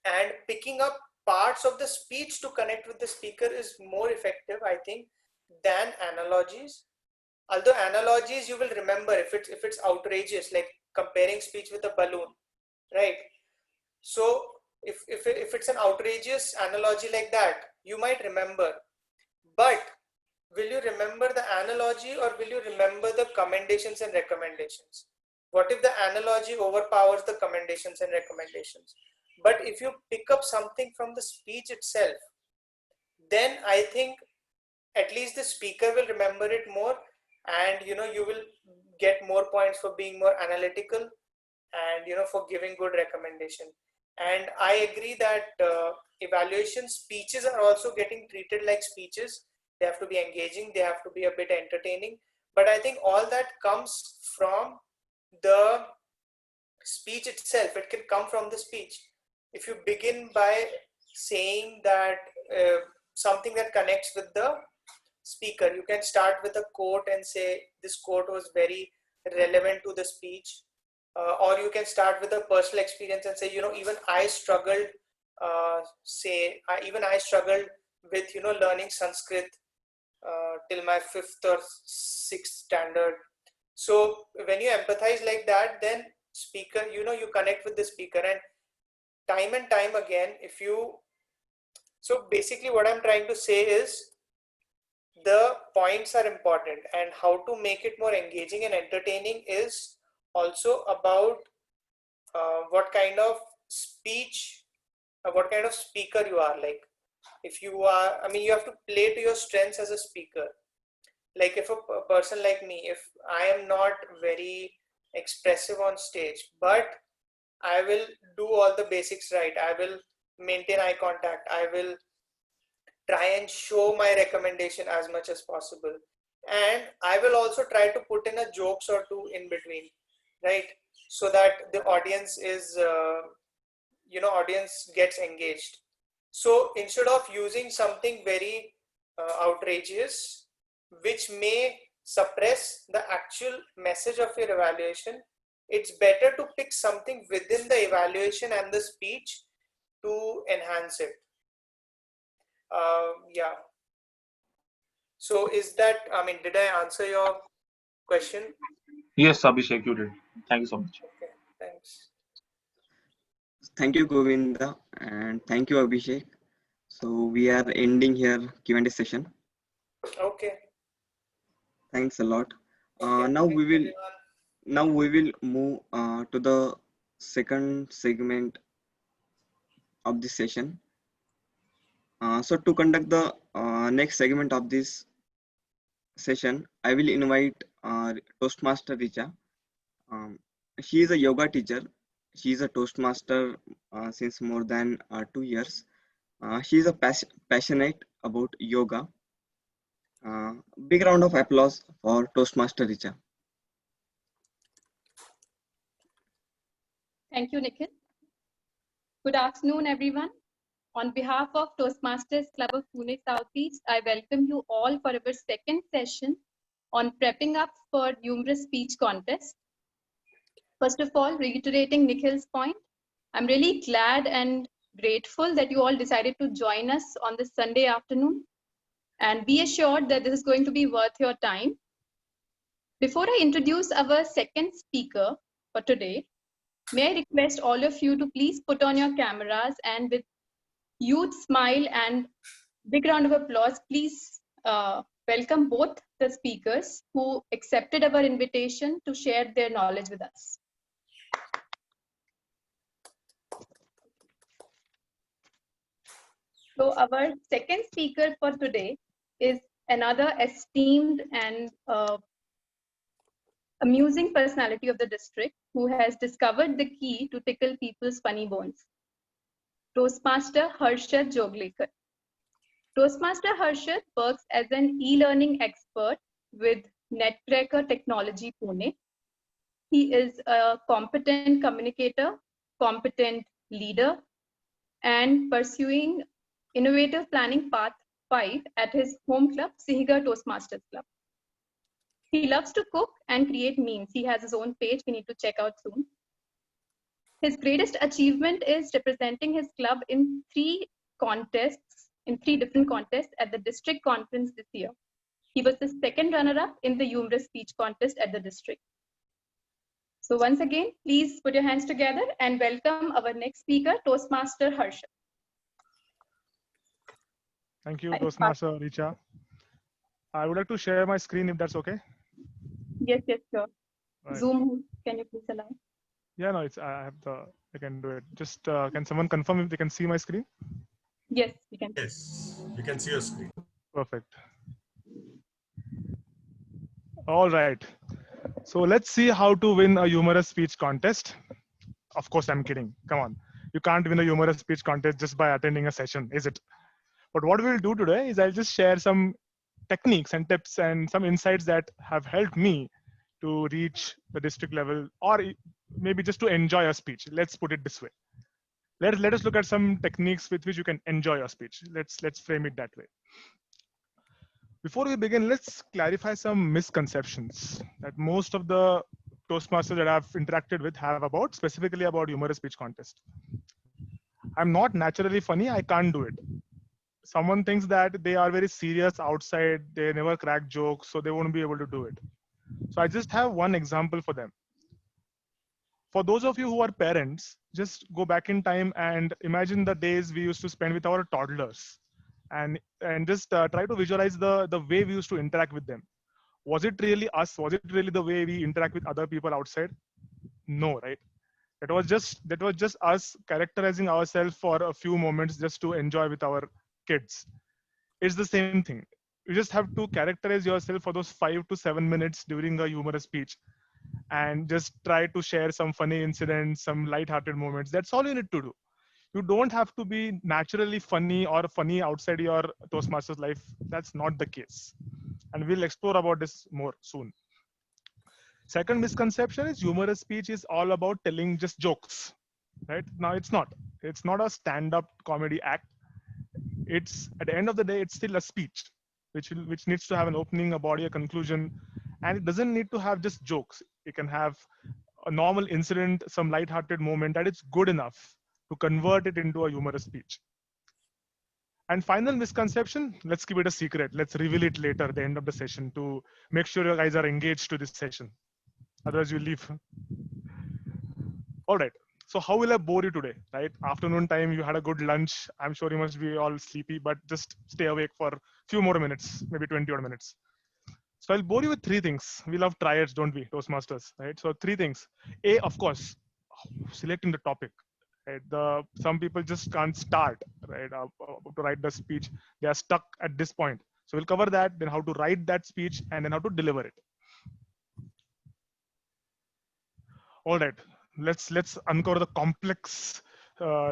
and picking up parts of the speech to connect with the speaker is more effective, I think, than analogies. Although analogies you will remember if it's outrageous, like comparing speech with a balloon, right? So if it's an outrageous analogy like that, you might remember. But will you remember the analogy or will you remember the commendations and recommendations? What if the analogy overpowers the commendations and recommendations? But if you pick up something from the speech itself, then I think at least the speaker will remember it more, and you will get more points for being more analytical, and for giving good recommendation. And I agree that evaluation speeches are also getting treated like speeches. They have to be engaging, they have to be a bit entertaining, but I think all that comes from the speech itself. It can come from the speech. If you begin by saying that something that connects with the speaker, you can start with a quote and say this quote was very relevant to the speech, or you can start with a personal experience and say, even I struggled, even I struggled with learning Sanskrit till my 5th or 6th standard. So when you empathize like that, then speaker, you connect with the speaker, and time again, so basically what I'm trying to say is the points are important, and how to make it more engaging and entertaining is also about what kind of speech, what kind of speaker you are. Like if you are, you have to play to your strengths as a speaker. Like if a person like me, if I am not very expressive on stage, but I will do all the basics right, I will maintain eye contact, I will try and show my recommendation as much as possible, and I will also try to put in a jokes or two in between, right, so that the audience is audience gets engaged. So instead of using something very outrageous which may suppress the actual message of your evaluation, it's better to pick something within the evaluation and the speech to enhance it. Yeah. So is that, did I answer your question? Yes, Abhishek, you did. Thank you so much. Okay, thanks. Thank you, Govinda, and thank you, Abhishek. So we are ending here Q&A session. Okay. Thanks a lot. Okay, Now thanks, everyone. we will move to the second segment of this session. So to conduct the next segment of this session, I will invite Toastmaster Richa. She is a yoga teacher. She is a Toastmaster since more than 2 years. She is a passionate about yoga. Big round of applause for Toastmaster Richa. Thank you, Nikhil. Good afternoon, everyone. On behalf of Toastmasters Club of Pune Southeast, I welcome you all for our second session on prepping up for humorous speech contest. First of all, reiterating Nikhil's point, I'm really glad and grateful that you all decided to join us on this Sunday afternoon, and be assured that this is going to be worth your time. Before I introduce our second speaker for today, may I request all of you to please put on your cameras, and with huge smile and big round of applause, please welcome both the speakers who accepted our invitation to share their knowledge with us. So our second speaker for today is another esteemed and amusing personality of the district who has discovered the key to tickle people's funny bones. Toastmaster Harshad Joglekar. Toastmaster Harshad works as an e-learning expert with Netcracker Technology Pune. He is a competent communicator, competent leader, and pursuing innovative planning path 5 at his home club, Sihiga Toastmasters Club. He loves to cook and create memes. He has his own page we need to check out soon. His greatest achievement is representing his club in 3 different contests at the district conference this year. He was the second runner-up in the humorous speech contest at the district. So once again, please put your hands together and welcome our next speaker, Toastmaster Harshad. Thank you, Toastmaster Richa. I would like to share my screen if that's okay. Yes, yes, sure. Right. Zoom, can you please allow? Yeah, no, I can do it. Just can someone confirm if they can see my screen? Yes, we can. Yes, we can see your screen. Perfect. All right. So let's see how to win a humorous speech contest. Of course, I'm kidding. Come on. You can't win a humorous speech contest just by attending a session, is it? But what we'll do today is I'll just share some techniques and tips and some insights that have helped me to reach the district level, or maybe just to enjoy a speech. Let's put it this way. Let us look at some techniques with which you can enjoy your speech. Let's frame it that way. Before we begin, let's clarify some misconceptions that most of the Toastmasters that I've interacted with have about, specifically about humorous speech contest. I'm not naturally funny, I can't do it. Someone thinks that they are very serious outside, they never crack jokes, so they won't be able to do it. So I just have one example for them. For those of you who are parents, just go back in time and imagine the days we used to spend with our toddlers, and just try to visualize the way we used to interact with them. Was it really us? Was it really the way we interact with other people outside? No, right? That was just us characterizing ourselves for a few moments just to enjoy with our kids. It's the same thing. You just have to characterize yourself for those 5 to 7 minutes during a humorous speech, and just try to share some funny incidents, some light-hearted moments. That's all you need to do. You don't have to be naturally funny or funny outside your Toastmasters life. That's not the case. And we'll explore about this more soon. Second misconception is humorous speech is all about telling just jokes, right? Now it's not. It's not a stand-up comedy act. It's at the end of the day, it's still a speech, which needs to have an opening, a body, a conclusion, and it doesn't need to have just jokes. It can have a normal incident, some light-hearted moment that is good enough to convert it into a humorous speech. And final misconception, let's keep it a secret. Let's reveal it later at the end of the session to make sure you guys are engaged to this session. Otherwise, you leave. All right. So how will I bore you today, right? Afternoon time, you had a good lunch. I'm sure you must be all sleepy, but just stay awake for a few more minutes, maybe 20 odd minutes. So I'll bore you with 3 things. We love triads, don't we, Toastmasters, right? So 3 things. A, of course, selecting the topic. Right? Some people just can't start, right, to write the speech. They are stuck at this point. So we'll cover that, then how to write that speech, and then how to deliver it. All right, let's uncover the complex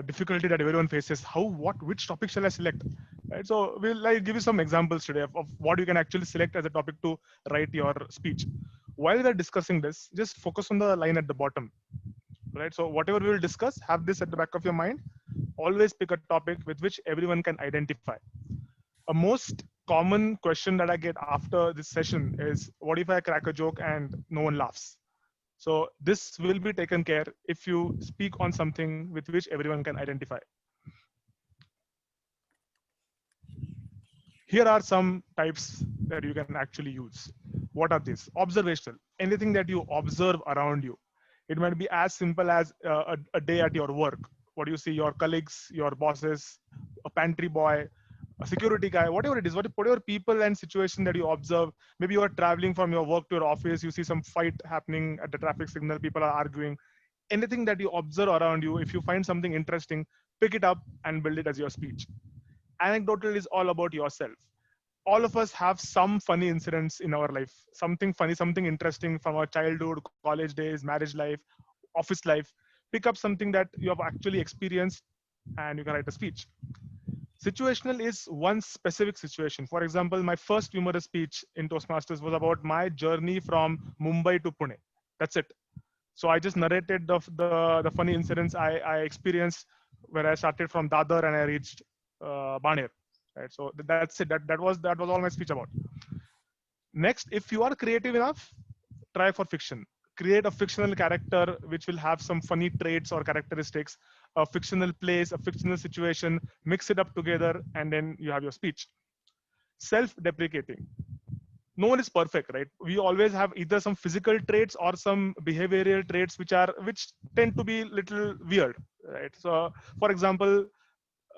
difficulty that everyone faces. Which topic shall I select? Right, so we'll give you some examples today of what you can actually select as a topic to write your speech. While we're discussing this, just focus on the line at the bottom. Right, so whatever we will discuss, have this at the back of your mind. Always pick a topic with which everyone can identify. A most common question that I get after this session is, what if I crack a joke and no one laughs? So this will be taken care if you speak on something with which everyone can identify. Here are some types that you can actually use. What are these? Observational, anything that you observe around you. It might be as simple as a day at your work. What do you see? Your colleagues, your bosses, a pantry boy, a security guy, whatever it is, whatever people and situation that you observe. Maybe you are traveling from your work to your office, you see some fight happening at the traffic signal, people are arguing. Anything that you observe around you, if you find something interesting, pick it up and build it as your speech. Anecdotal is all about yourself. All of us have some funny incidents in our life, something funny, something interesting from our childhood, college days, marriage life, office life. Pick up something that you have actually experienced and you can write a speech. Situational is one specific situation. For example, my first humorous speech in Toastmasters was about my journey from Mumbai to Pune. That's it. So I just narrated the funny incidents I experienced where I started from Dadar and I reached Baner. Right. So that's it. That was all my speech about. Next, if you are creative enough, try for fiction. Create a fictional character which will have some funny traits or characteristics, a fictional place, a fictional situation, mix it up together, and then you have your speech. Self-deprecating. No one is perfect, right? We always have either some physical traits or some behavioral traits which tend to be little weird, right? So, for example,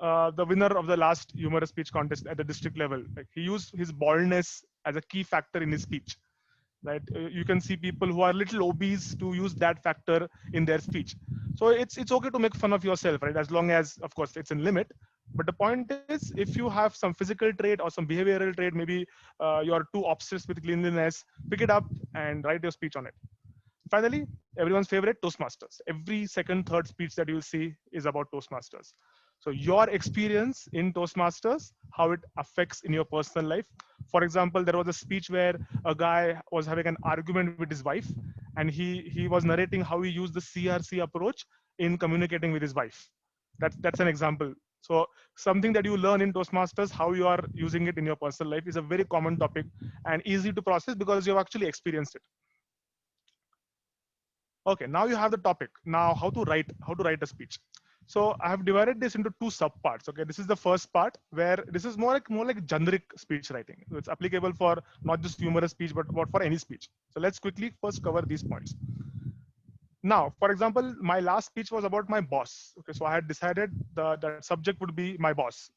the winner of the last humorous speech contest at the district level, like, he used his baldness as a key factor in his speech, right? You can see people who are little obese to use that factor in their speech. So it's okay to make fun of yourself, right? As long as, of course, it's in limit. But the point is, if you have some physical trait or some behavioral trait, maybe you're too obsessed with cleanliness, pick it up and write your speech on it. Finally, everyone's favorite, Toastmasters. Every second, third speech that you'll see is about Toastmasters. So your experience in Toastmasters, how it affects in your personal life. For example, there was a speech where a guy was having an argument with his wife, and he was narrating how he used the CRC approach in communicating with his wife. That's an example. So something that you learn in Toastmasters, how you are using it in your personal life, is a very common topic and easy to process because you've actually experienced it. Okay, now you have the topic. Now how to write a speech. So I have divided this into two subparts. Okay, this is the first part where this is more like generic speech writing. So it's applicable for not just humorous speech, but for any speech. So let's quickly first cover these points. Now, for example, my last speech was about my boss. Okay, so I had decided the subject would be my boss.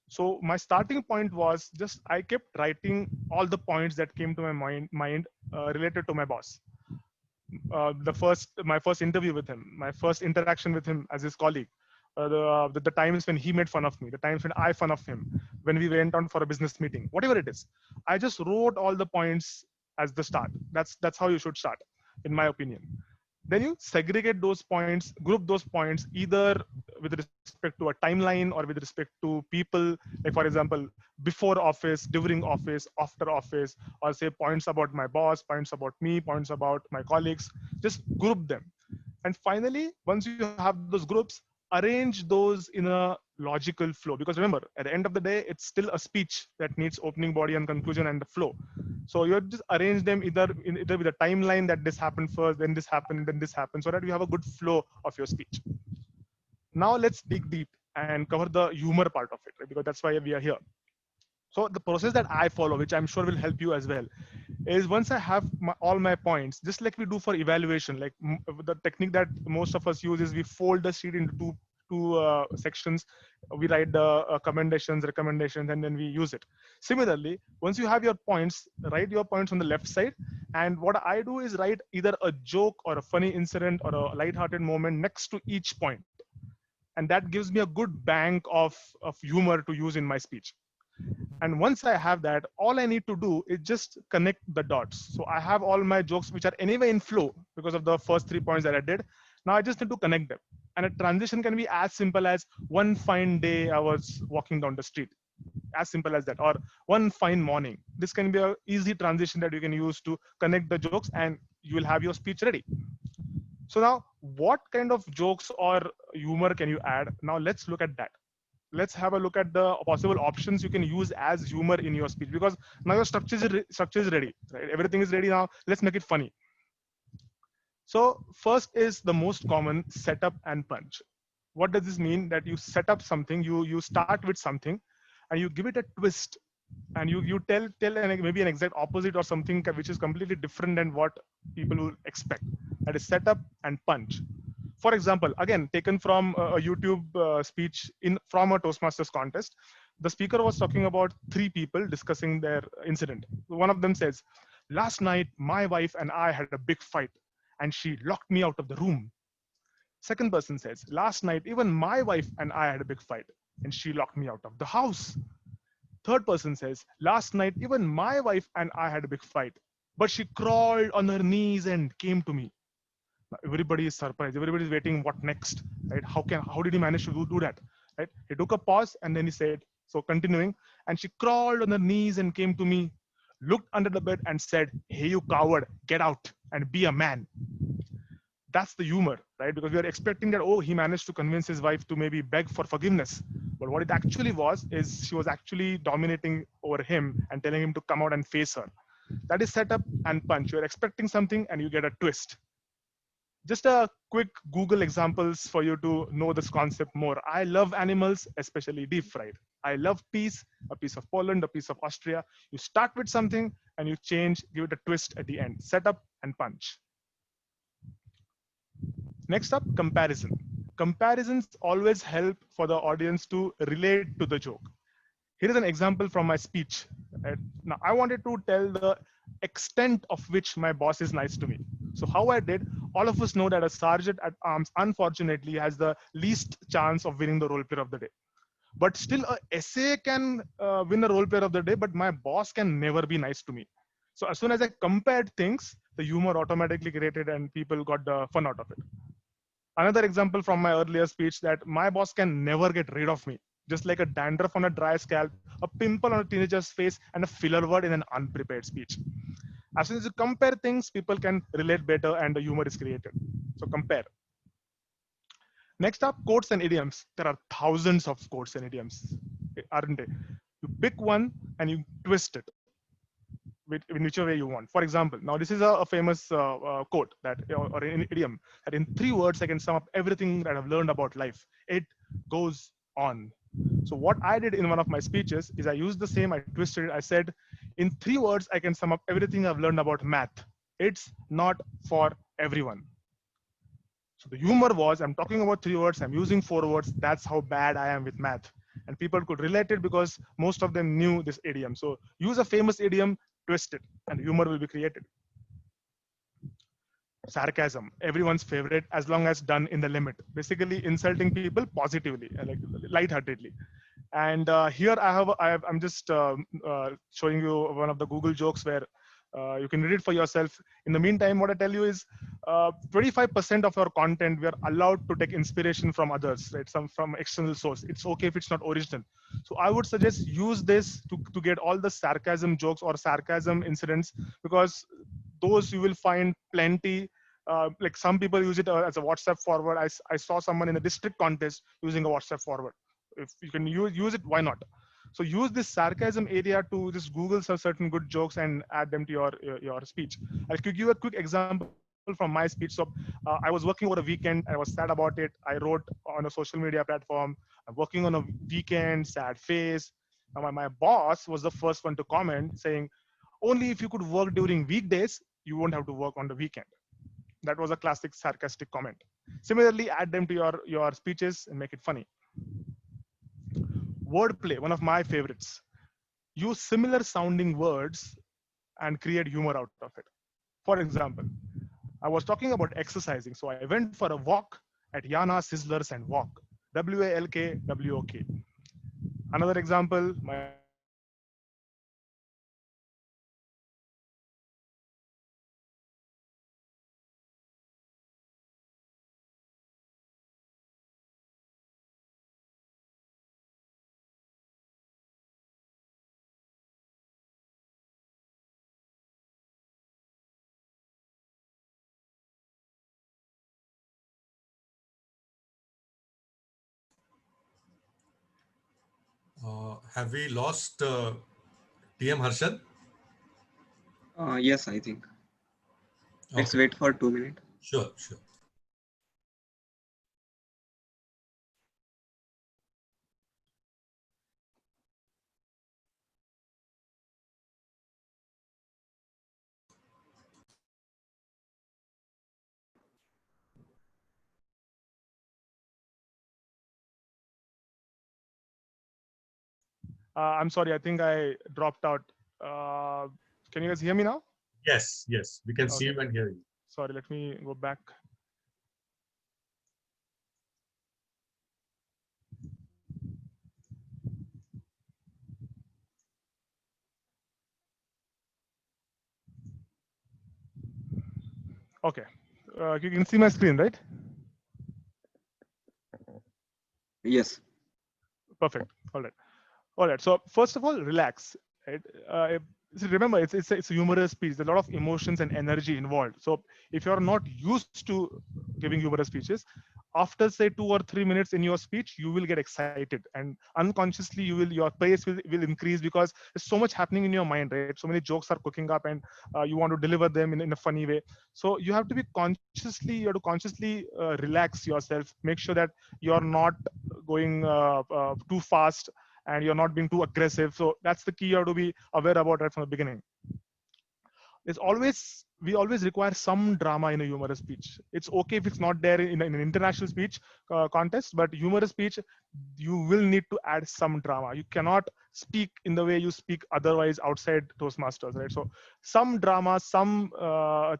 So my starting point was just I kept writing all the points that came to my mind related to my boss. My first interview with him, my first interaction with him as his colleague, the times when he made fun of me, the times when I fun of him, when we went on for a business meeting, whatever it is. I just wrote all the points as the start. That's how you should start, in my opinion. Then you segregate those points, group those points, either with respect to a timeline or with respect to people, like for example, before office, during office, after office, or say points about my boss, points about me, points about my colleagues. Just group them. And finally, once you have those groups, arrange those in a logical flow. Because remember, at the end of the day, it's still a speech that needs opening body and conclusion and the flow. So you just arrange them either with a timeline that this happened first, then this happened, then this happened, so that you have a good flow of your speech. Now let's dig deep and cover the humor part of it, right? Because that's why we are here. So the process that I follow, which I'm sure will help you as well, is once I have all my points, just like we do for evaluation, like the technique that most of us use is we fold the sheet into two sections. We write the commendations, recommendations, and then we use it. Similarly, once you have your points, write your points on the left side. And what I do is write either a joke or a funny incident or a lighthearted moment next to each point. And that gives me a good bank of humor to use in my speech. And once I have that, all I need to do is just connect the dots. So I have all my jokes, which are anyway in flow because of the first 3 points that I did. Now I just need to connect them. And a transition can be as simple as one fine day I was walking down the street. As simple as that. Or one fine morning. This can be an easy transition that you can use to connect the jokes, and you will have your speech ready. So now, what kind of jokes or humor can you add? Now let's look at that. Let's have a look at the possible options you can use as humor in your speech, because now your structure is ready, right? Everything is ready now. Let's make it funny. So first is the most common, setup and punch. What does this mean? That you set up something, you start with something, and you give it a twist, and you tell maybe an exact opposite or something which is completely different than what people will expect. That is setup and punch. For example, again, taken from a YouTube speech from a Toastmasters contest, the speaker was talking about 3 people discussing their incident. One of them says, "Last night, my wife and I had a big fight, and she locked me out of the room." Second person says, "Last night, even my wife and I had a big fight, and she locked me out of the house." Third person says, "Last night, even my wife and I had a big fight, but she crawled on her knees and came to me." Everybody is surprised. Everybody is waiting. What next? Right? How did he manage to do that? Right? He took a pause and then he said, so continuing, "And she crawled on her knees and came to me, looked under the bed and said, 'Hey, you coward, get out and be a man.'" That's the humor, right? Because we are expecting that, oh, he managed to convince his wife to maybe beg for forgiveness. But what it actually was is she was actually dominating over him and telling him to come out and face her. That is setup and punch. You're expecting something and you get a twist. Just a quick Google examples for you to know this concept more. I love animals, especially deep fried. I love peace, a piece of Poland, a piece of Austria. You start with something and you change, give it a twist at the end. Setup and punch. Next up, comparison. Comparisons always help for the audience to relate to the joke. Here is an example from my speech. Right? Now, I wanted to tell the extent of which my boss is nice to me. So how I did, all of us know that a sergeant at arms, unfortunately, has the least chance of winning the role player of the day. But still, a SA can win a role player of the day, but my boss can never be nice to me. So as soon as I compared things, the humor automatically created and people got the fun out of it. Another example from my earlier speech, that my boss can never get rid of me. Just like a dandruff on a dry scalp, a pimple on a teenager's face, and a filler word in an unprepared speech. As soon as you compare things, people can relate better and the humor is created. So compare. Next up, quotes and idioms. There are thousands of quotes and idioms, aren't they? You pick one and you twist it in whichever way you want. For example, now this is a famous quote that, or an idiom, that in 3 words I can sum up everything that I've learned about life. It goes on. So what I did in one of my speeches is I used the same, I twisted it. I said, in 3 words I can sum up everything I've learned about math. It's not for everyone. So the humor was, I'm talking about 3 words, I'm using 4 words. That's how bad I am with math. And people could relate it because most of them knew this idiom. So use a famous idiom, twist it, and humor will be created. Sarcasm, everyone's favorite, as long as done in the limit. Basically insulting people positively, like lightheartedly. And here I'm just showing you one of the Google jokes where you can read it for yourself. In the meantime, what I tell you is 25% of our content, we are allowed to take inspiration from others, right? From external source. It's okay if it's not original. So I would suggest use this to get all the sarcasm jokes or sarcasm incidents, because those you will find plenty. Like some people use it as a WhatsApp forward. I saw someone in a district contest using a WhatsApp forward. If you can use it, why not? So use this sarcasm area to just Google some certain good jokes and add them to your speech. I'll give you a quick example from my speech. So I was working over a weekend. I was sad about it. I wrote on a social media platform, I'm working on a weekend, sad face. Now my boss was the first one to comment saying, only if you could work during weekdays, you won't have to work on the weekend. That was a classic sarcastic comment. Similarly, add them to your speeches and make it funny. Wordplay, one of my favorites. Use similar sounding words and create humor out of it. For example, I was talking about exercising. So I went for a walk at Yana Sizzlers and Walk. WALKWOK. Another example, my Have we lost TM Harshad? Yes, I think. Let's Okay, wait for 2 minutes. sure, sure. I'm sorry, I think I dropped out. Can you guys hear me now? Yes, yes, we can see Okay. you and hear you. Sorry, let me go back. Okay, you can see my screen, right? Yes. Perfect. All right. All right. So first of all, relax. Right? So remember, it's a humorous piece. There's a lot of emotions and energy involved. So if you're not used to giving humorous speeches, after say 2 or 3 minutes in your speech, you will get excited, and unconsciously your pace will increase because there's so much happening in your mind, right? So many jokes are cooking up, and you want to deliver them in a funny way. So you have to consciously relax yourself. Make sure that you're not going too fast and you're not being too aggressive. So that's the key you have to be aware about right from the beginning. we always require some drama in a humorous speech. It's okay if it's not there in an international speech contest, but humorous speech, you will need to add some drama. You cannot speak in the way you speak otherwise outside Toastmasters, right? So some drama, some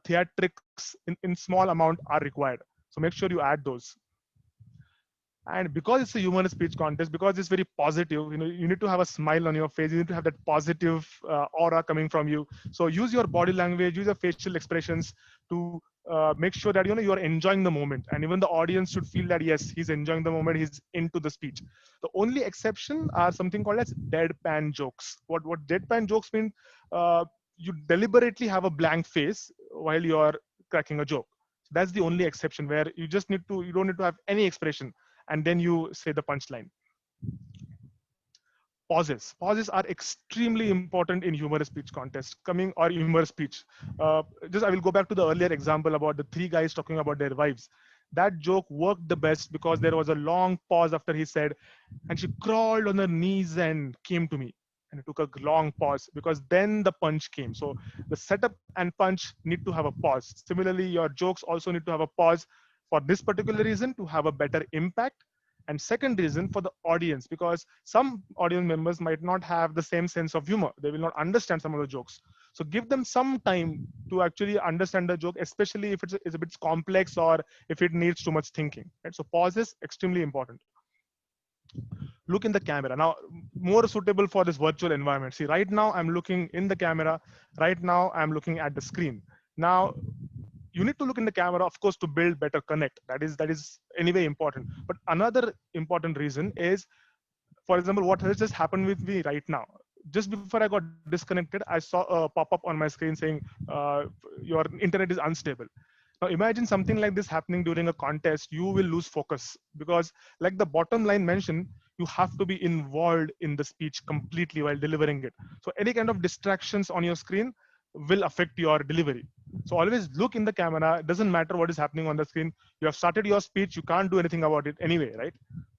theatrics in small amount are required. So make sure you add those. And because it's a humorous speech contest, because it's very positive, you need to have a smile on your face. You need to have that positive aura coming from you. So use your body language, use your facial expressions to make sure that you're enjoying the moment. And even the audience should feel that yes, he's enjoying the moment, he's into the speech. The only exception are something called as deadpan jokes. What deadpan jokes mean? You deliberately have a blank face while you're cracking a joke. So that's the only exception, where you don't need to have any expression, and then you say the punchline. Pauses are extremely important in humorous speech contest or humorous speech. I will go back to the earlier example about the 3 guys talking about their wives. That joke worked the best because there was a long pause after he said, and she crawled on her knees and came to me. And it took a long pause, because then the punch came. So the setup and punch need to have a pause. Similarly, your jokes also need to have a pause for this particular reason, to have a better impact. And second reason, for the audience, because some audience members might not have the same sense of humor. They will not understand some of the jokes. So give them some time to actually understand the joke, especially if it's a bit complex or if it needs too much thinking. Right? So pause is extremely important. Look in the camera. Now, more suitable for this virtual environment. See, right now I'm looking in the camera. Right now I'm looking at the screen. Now, you need to look in the camera, of course, to build better connect. That is anyway important. But another important reason is, for example, what has just happened with me right now. Just before I got disconnected, I saw a pop-up on my screen saying your internet is unstable. Now imagine something like this happening during a contest. You will lose focus, because like the bottom line mentioned, you have to be involved in the speech completely while delivering it. So any kind of distractions on your screen will affect your delivery. So always look in the camera. It doesn't matter what is happening on the screen. You have started your speech. You can't do anything about it anyway, right?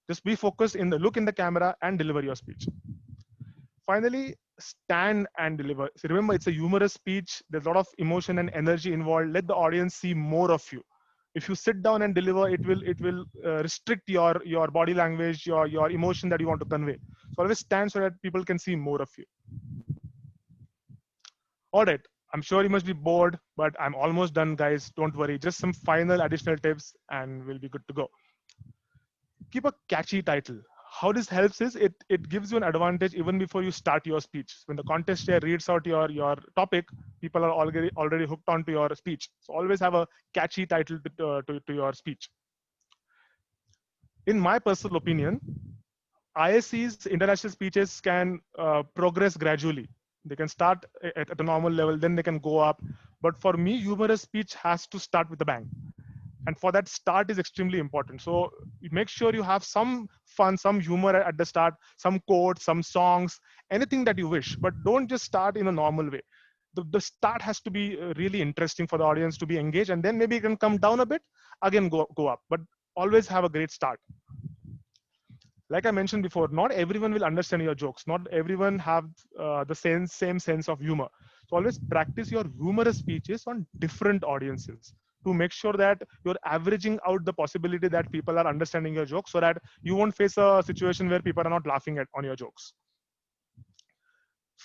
Just be focused look in the camera and deliver your speech. Finally, stand and deliver. So remember, it's a humorous speech. There's a lot of emotion and energy involved. Let the audience see more of you. If you sit down and deliver, it will restrict your body language, your emotion that you want to convey. So always stand so that people can see more of you. All right. I'm sure you must be bored, but I'm almost done, guys. Don't worry. Just some final additional tips and we'll be good to go. Keep a catchy title. How this helps is it gives you an advantage even before you start your speech. When the contest chair reads out your topic, people are already hooked onto your speech. So always have a catchy title to your speech. In my personal opinion, ISC's international speeches can progress gradually. They can start at a normal level, then they can go up. But for me, humorous speech has to start with a bang. And for that, start is extremely important. So make sure you have some fun, some humor at the start, some quotes, some songs, anything that you wish. But don't just start in a normal way. The start has to be really interesting for the audience to be engaged. And then maybe you can come down a bit, again go up. But always have a great start. Like I mentioned before, not everyone will understand your jokes. Not everyone have the same sense of humor. So always practice your humorous speeches on different audiences to make sure that you're averaging out the possibility that people are understanding your jokes, so that you won't face a situation where people are not laughing on your jokes.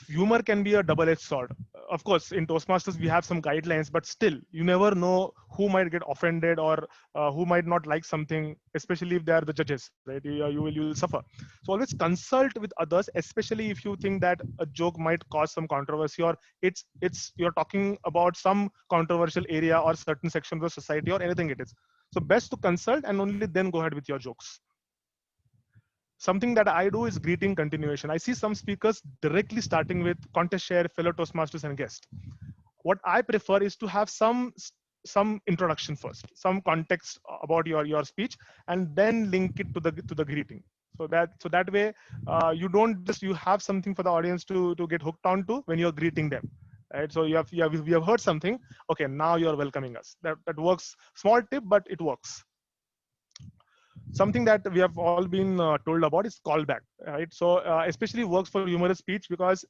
Humor can be a double-edged sword. Of course, in Toastmasters, we have some guidelines, but still, you never know who might get offended or who might not like something, especially if they are the judges, right? You will suffer. So always consult with others, especially if you think that a joke might cause some controversy, or you're talking about some controversial area or certain section of the society or anything it is. So best to consult and only then go ahead with your jokes. Something that I do is greeting continuation. I see some speakers directly starting with contest chair, fellow Toastmasters, and guest. What I prefer is to have some introduction first, some context about your speech, and then link it to the greeting. So that way you have something for the audience to get hooked onto when you're greeting them. Right? So you have heard something. Okay, now you're welcoming us. That works. Small tip, but it works. Something that we have all been told about is callback, right? So especially works for humorous speech, because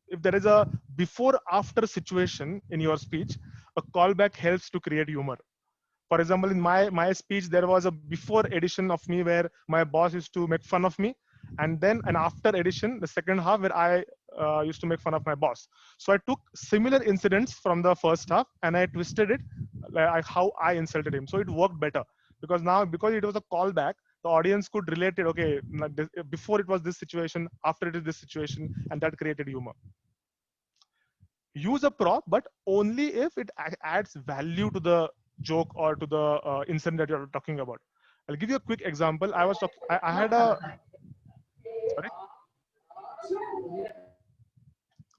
if there is a before after situation in your speech, a callback helps to create humor. For example, in my speech, there was a before edition of me where my boss used to make fun of me, and then an after edition, the second half, where I used to make fun of my boss. So I took similar incidents from the first half and I twisted it like how I insulted him. So it worked better, because now, because it was a callback, the audience could relate it. Okay, before it was this situation, after it is this situation, and that created humor. Use a prop, but only if it adds value to the joke or to the incident that you're talking about. I'll give you a quick example. I had a, sorry.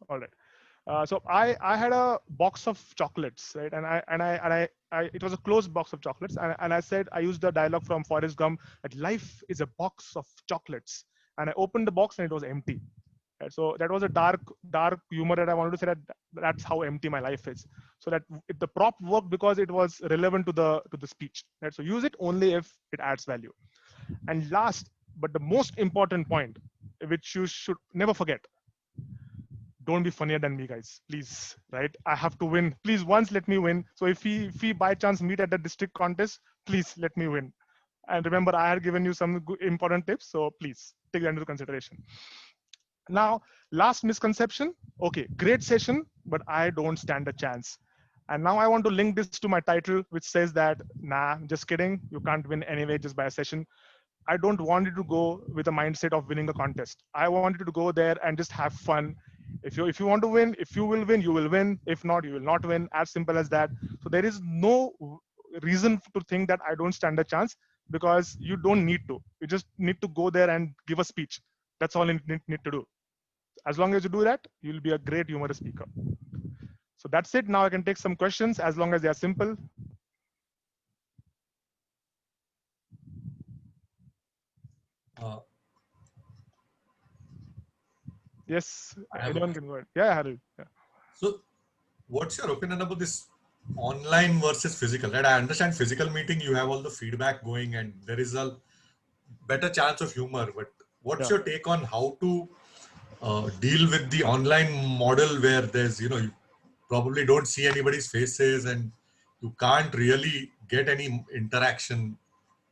All right. So I had a box of chocolates, right? And it was a closed box of chocolates, and I said, I used the dialogue from Forrest Gump that life is a box of chocolates, and I opened the box and it was empty. Right? So that was a dark humor that I wanted to say, that that's how empty my life is. So that the prop worked because it was relevant to the speech. Right? So use it only if it adds value. And last, but the most important point, which you should never forget: don't be funnier than me, guys, please. Right? I have to win. Please, once let me win. So if we by chance meet at the district contest, please let me win. And remember, I had given you some good, important tips, so please take that into consideration. Now, last misconception. Okay, great session, but I don't stand a chance. And now I want to link this to my title, which says that, nah, just kidding. You can't win anyway just by a session. I don't want you to go with a mindset of winning a contest. I want you to go there and just have fun. If you want to win, if you will win, you will win. If not, you will not win. As simple as that. So there is no reason to think that I don't stand a chance, because you don't need to. You just need to go there and give a speech. That's all you need to do. As long as you do that, you'll be a great humorous speaker. So that's it. Now I can take some questions as long as they are simple. Yes, anyone can go ahead. Yeah, Harold. Yeah. So, what's your opinion about this online versus physical? Right, I understand physical meeting, you have all the feedback going, and there is a better chance of humor. But what's your take on how to deal with the online model where there's, you probably don't see anybody's faces and you can't really get any interaction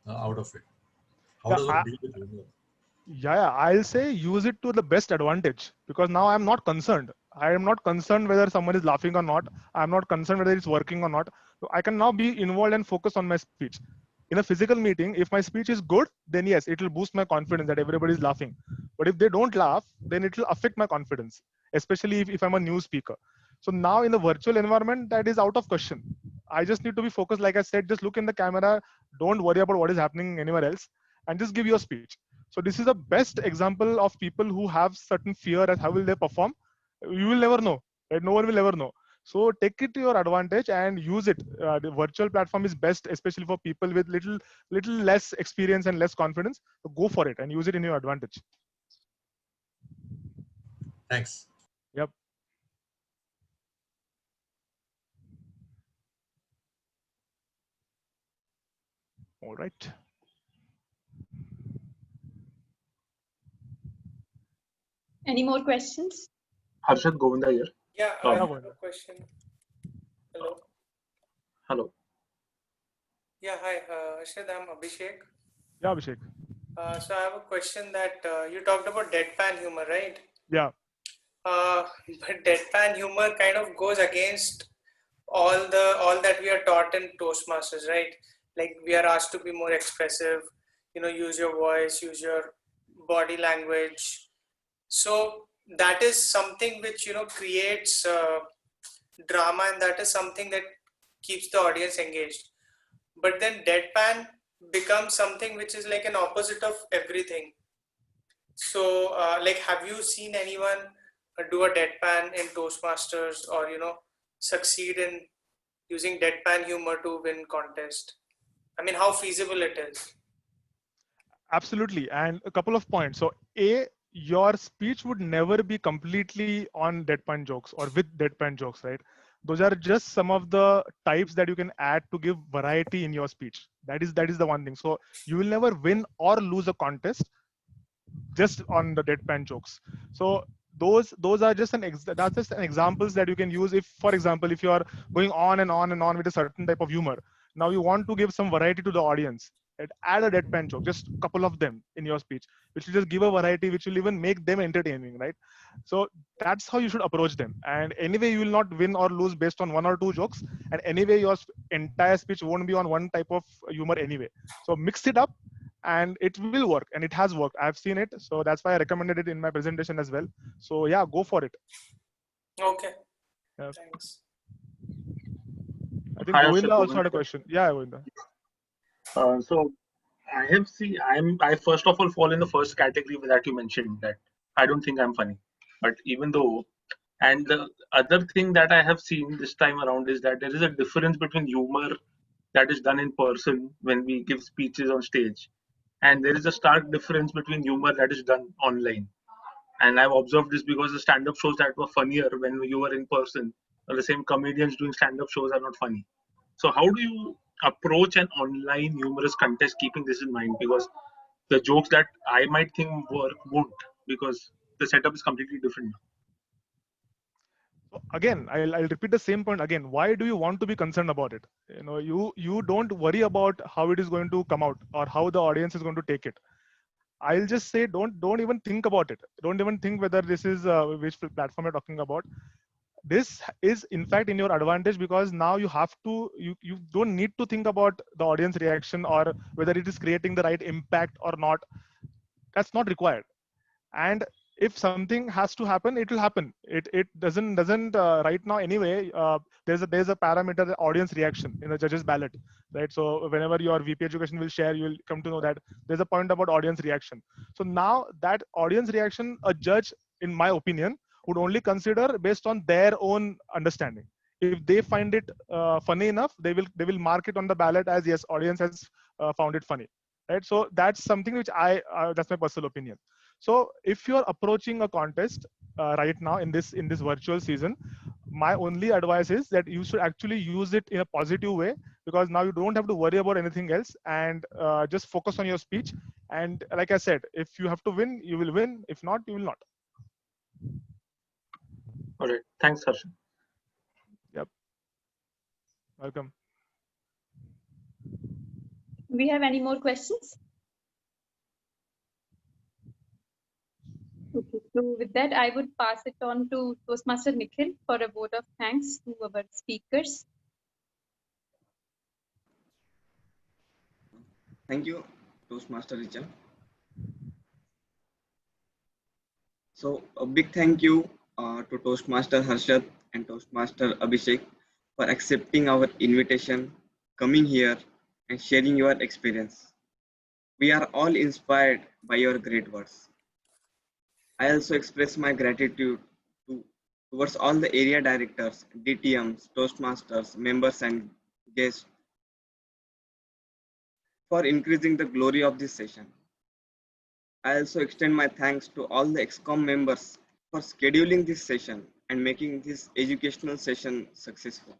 out of it? How does one deal with humor? Yeah, I'll say use it to the best advantage, because now I'm not concerned. I am not concerned whether someone is laughing or not. I'm not concerned whether it's working or not. So I can now be involved and focus on my speech. In a physical meeting, if my speech is good, then yes, it will boost my confidence that everybody is laughing. But if they don't laugh, then it will affect my confidence, especially if I'm a new speaker. So now in the virtual environment, that is out of question. I just need to be focused. Like I said, just look in the camera. Don't worry about what is happening anywhere else, and just give your speech. So this is the best example of people who have certain fear as how will they perform. You will never know, right? No one will ever know. So take it to your advantage and use it. The virtual platform is best, especially for people with little less experience and less confidence. So go for it and use it in your advantage. Thanks. Yep. All right. Any more questions? Harshad Govinda here. Yeah, I have a question. Hello. Hello. Yeah, hi, Harshad, I'm Abhishek. Yeah, Abhishek. So I have a question that you talked about deadpan humor, right? Yeah. But deadpan humor kind of goes against all that we are taught in Toastmasters, right? Like we are asked to be more expressive, use your voice, use your body language. So that is something which creates drama, and that is something that keeps the audience engaged. But then deadpan becomes something which is like an opposite of everything. So like, have you seen anyone do a deadpan in Toastmasters, or succeed in using deadpan humor to win contest? I mean, how feasible it is? Absolutely. And a couple of points. So your speech would never be completely on deadpan jokes or with deadpan jokes, right? Those are just some of the types that you can add to give variety in your speech. That is the one thing. So you will never win or lose a contest just on the deadpan jokes. So those are just that's just an examples that you can use. If, for example, if you are going on and on and on with a certain type of humor, now you want to give some variety to the audience, and add a deadpan joke, just a couple of them in your speech, which will just give a variety, which will even make them entertaining, right? So that's how you should approach them. And anyway, you will not win or lose based on one or two jokes, and anyway your entire speech won't be on one type of humor anyway. So mix it up, and it will work, and it has worked. I've seen it, so that's why I recommended it in my presentation as well. So yeah, go for it. Okay. Yeah. Thanks. I think Hi, Govinda Ashok. also had a question. Yeah, Govinda. So I have seen. I first of all fall in the first category that you mentioned, that I don't think I'm funny. But even though, and the other thing that I have seen this time around is that there is a difference between humor that is done in person when we give speeches on stage, and there is a stark difference between humor that is done online. And I've observed this because the stand-up shows that were funnier when you were in person, or the same comedians doing stand-up shows are not funny. So how do you approach an online humorous contest keeping this in mind? Because the jokes that I might think work won't, because the setup is completely different. So again, I'll repeat the same point again. Why do you want to be concerned about it? You don't worry about how it is going to come out or how the audience is going to take it. I'll just say don't even think about it. Don't even think whether this is which platform you're talking about. This is in fact in your advantage, because now you have to you don't need to think about the audience reaction or whether it is creating the right impact or not. That's not required. And if something has to happen, it will happen. It doesn't right now anyway. There's a parameter, the audience reaction in the judges ballot, right? So whenever your VP education will share, you will come to know that there's a point about audience reaction. So now that audience reaction, a judge, in my opinion, would only consider based on their own understanding. If they find it funny enough, they will mark it on the ballot as yes, audience has found it funny, right? So that's something which that's my personal opinion. So if you're approaching a contest right now in this virtual season, my only advice is that you should actually use it in a positive way, because now you don't have to worry about anything else, and just focus on your speech. And like I said, if you have to win, you will win. If not, you will not. All right. Thanks, Harsha. Yep. Welcome. We have any more questions? Okay, so with that, I would pass it on to Toastmaster Nikhil for a vote of thanks to our speakers. Thank you, Toastmaster Richa. So a big thank you to Toastmaster Harshad and Toastmaster Abhishek for accepting our invitation, coming here and sharing your experience. We are all inspired by your great words. I also express my gratitude towards all the area directors, DTMs, Toastmasters, members and guests for increasing the glory of this session. I also extend my thanks to all the XCOM members for scheduling this session and making this educational session successful.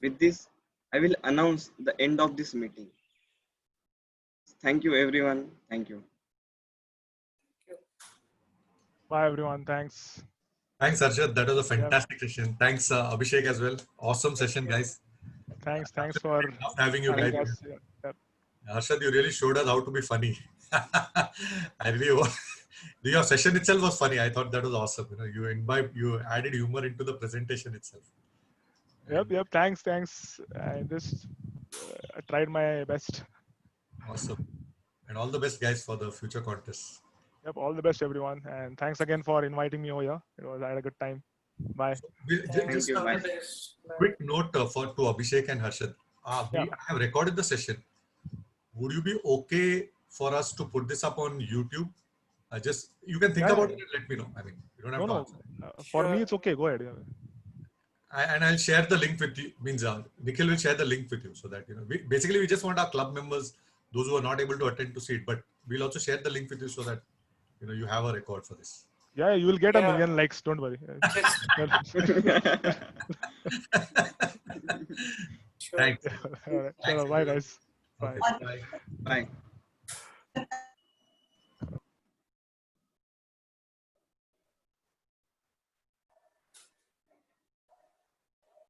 With this, I will announce the end of this meeting. Thank you, everyone. Thank you. Bye, everyone. Thanks. Thanks, Arshad. That was a fantastic session. Thanks, Abhishek, as well. Awesome session, guys. Thanks for Loved having you guys. us. Yep. Arshad, you really showed us how to be funny. I really your session itself was funny. I thought that was awesome. You added humor into the presentation itself. Yep. Thanks. I just tried my best. Awesome. And all the best, guys, for the future contests. Yep. All the best, everyone. And thanks again for inviting me over here. I had a good time. Bye. Just you, a bye. quick note to Abhishek and Harshad. We have recorded the session. Would you be okay for us to put this up on YouTube? You can think about it and let me know. I mean, you don't have to answer. For me, it's okay. Go ahead. And I'll share the link with you. Nikhil will share the link with you, so that we just want our club members, those who are not able to attend, to see it. But we'll also share the link with you so that you have a record for this. Yeah, you will get a Yeah. million likes. Don't worry. Just sure. Thanks. All right. Thanks, Bye, everyone. guys. Bye. Okay, bye. Bye.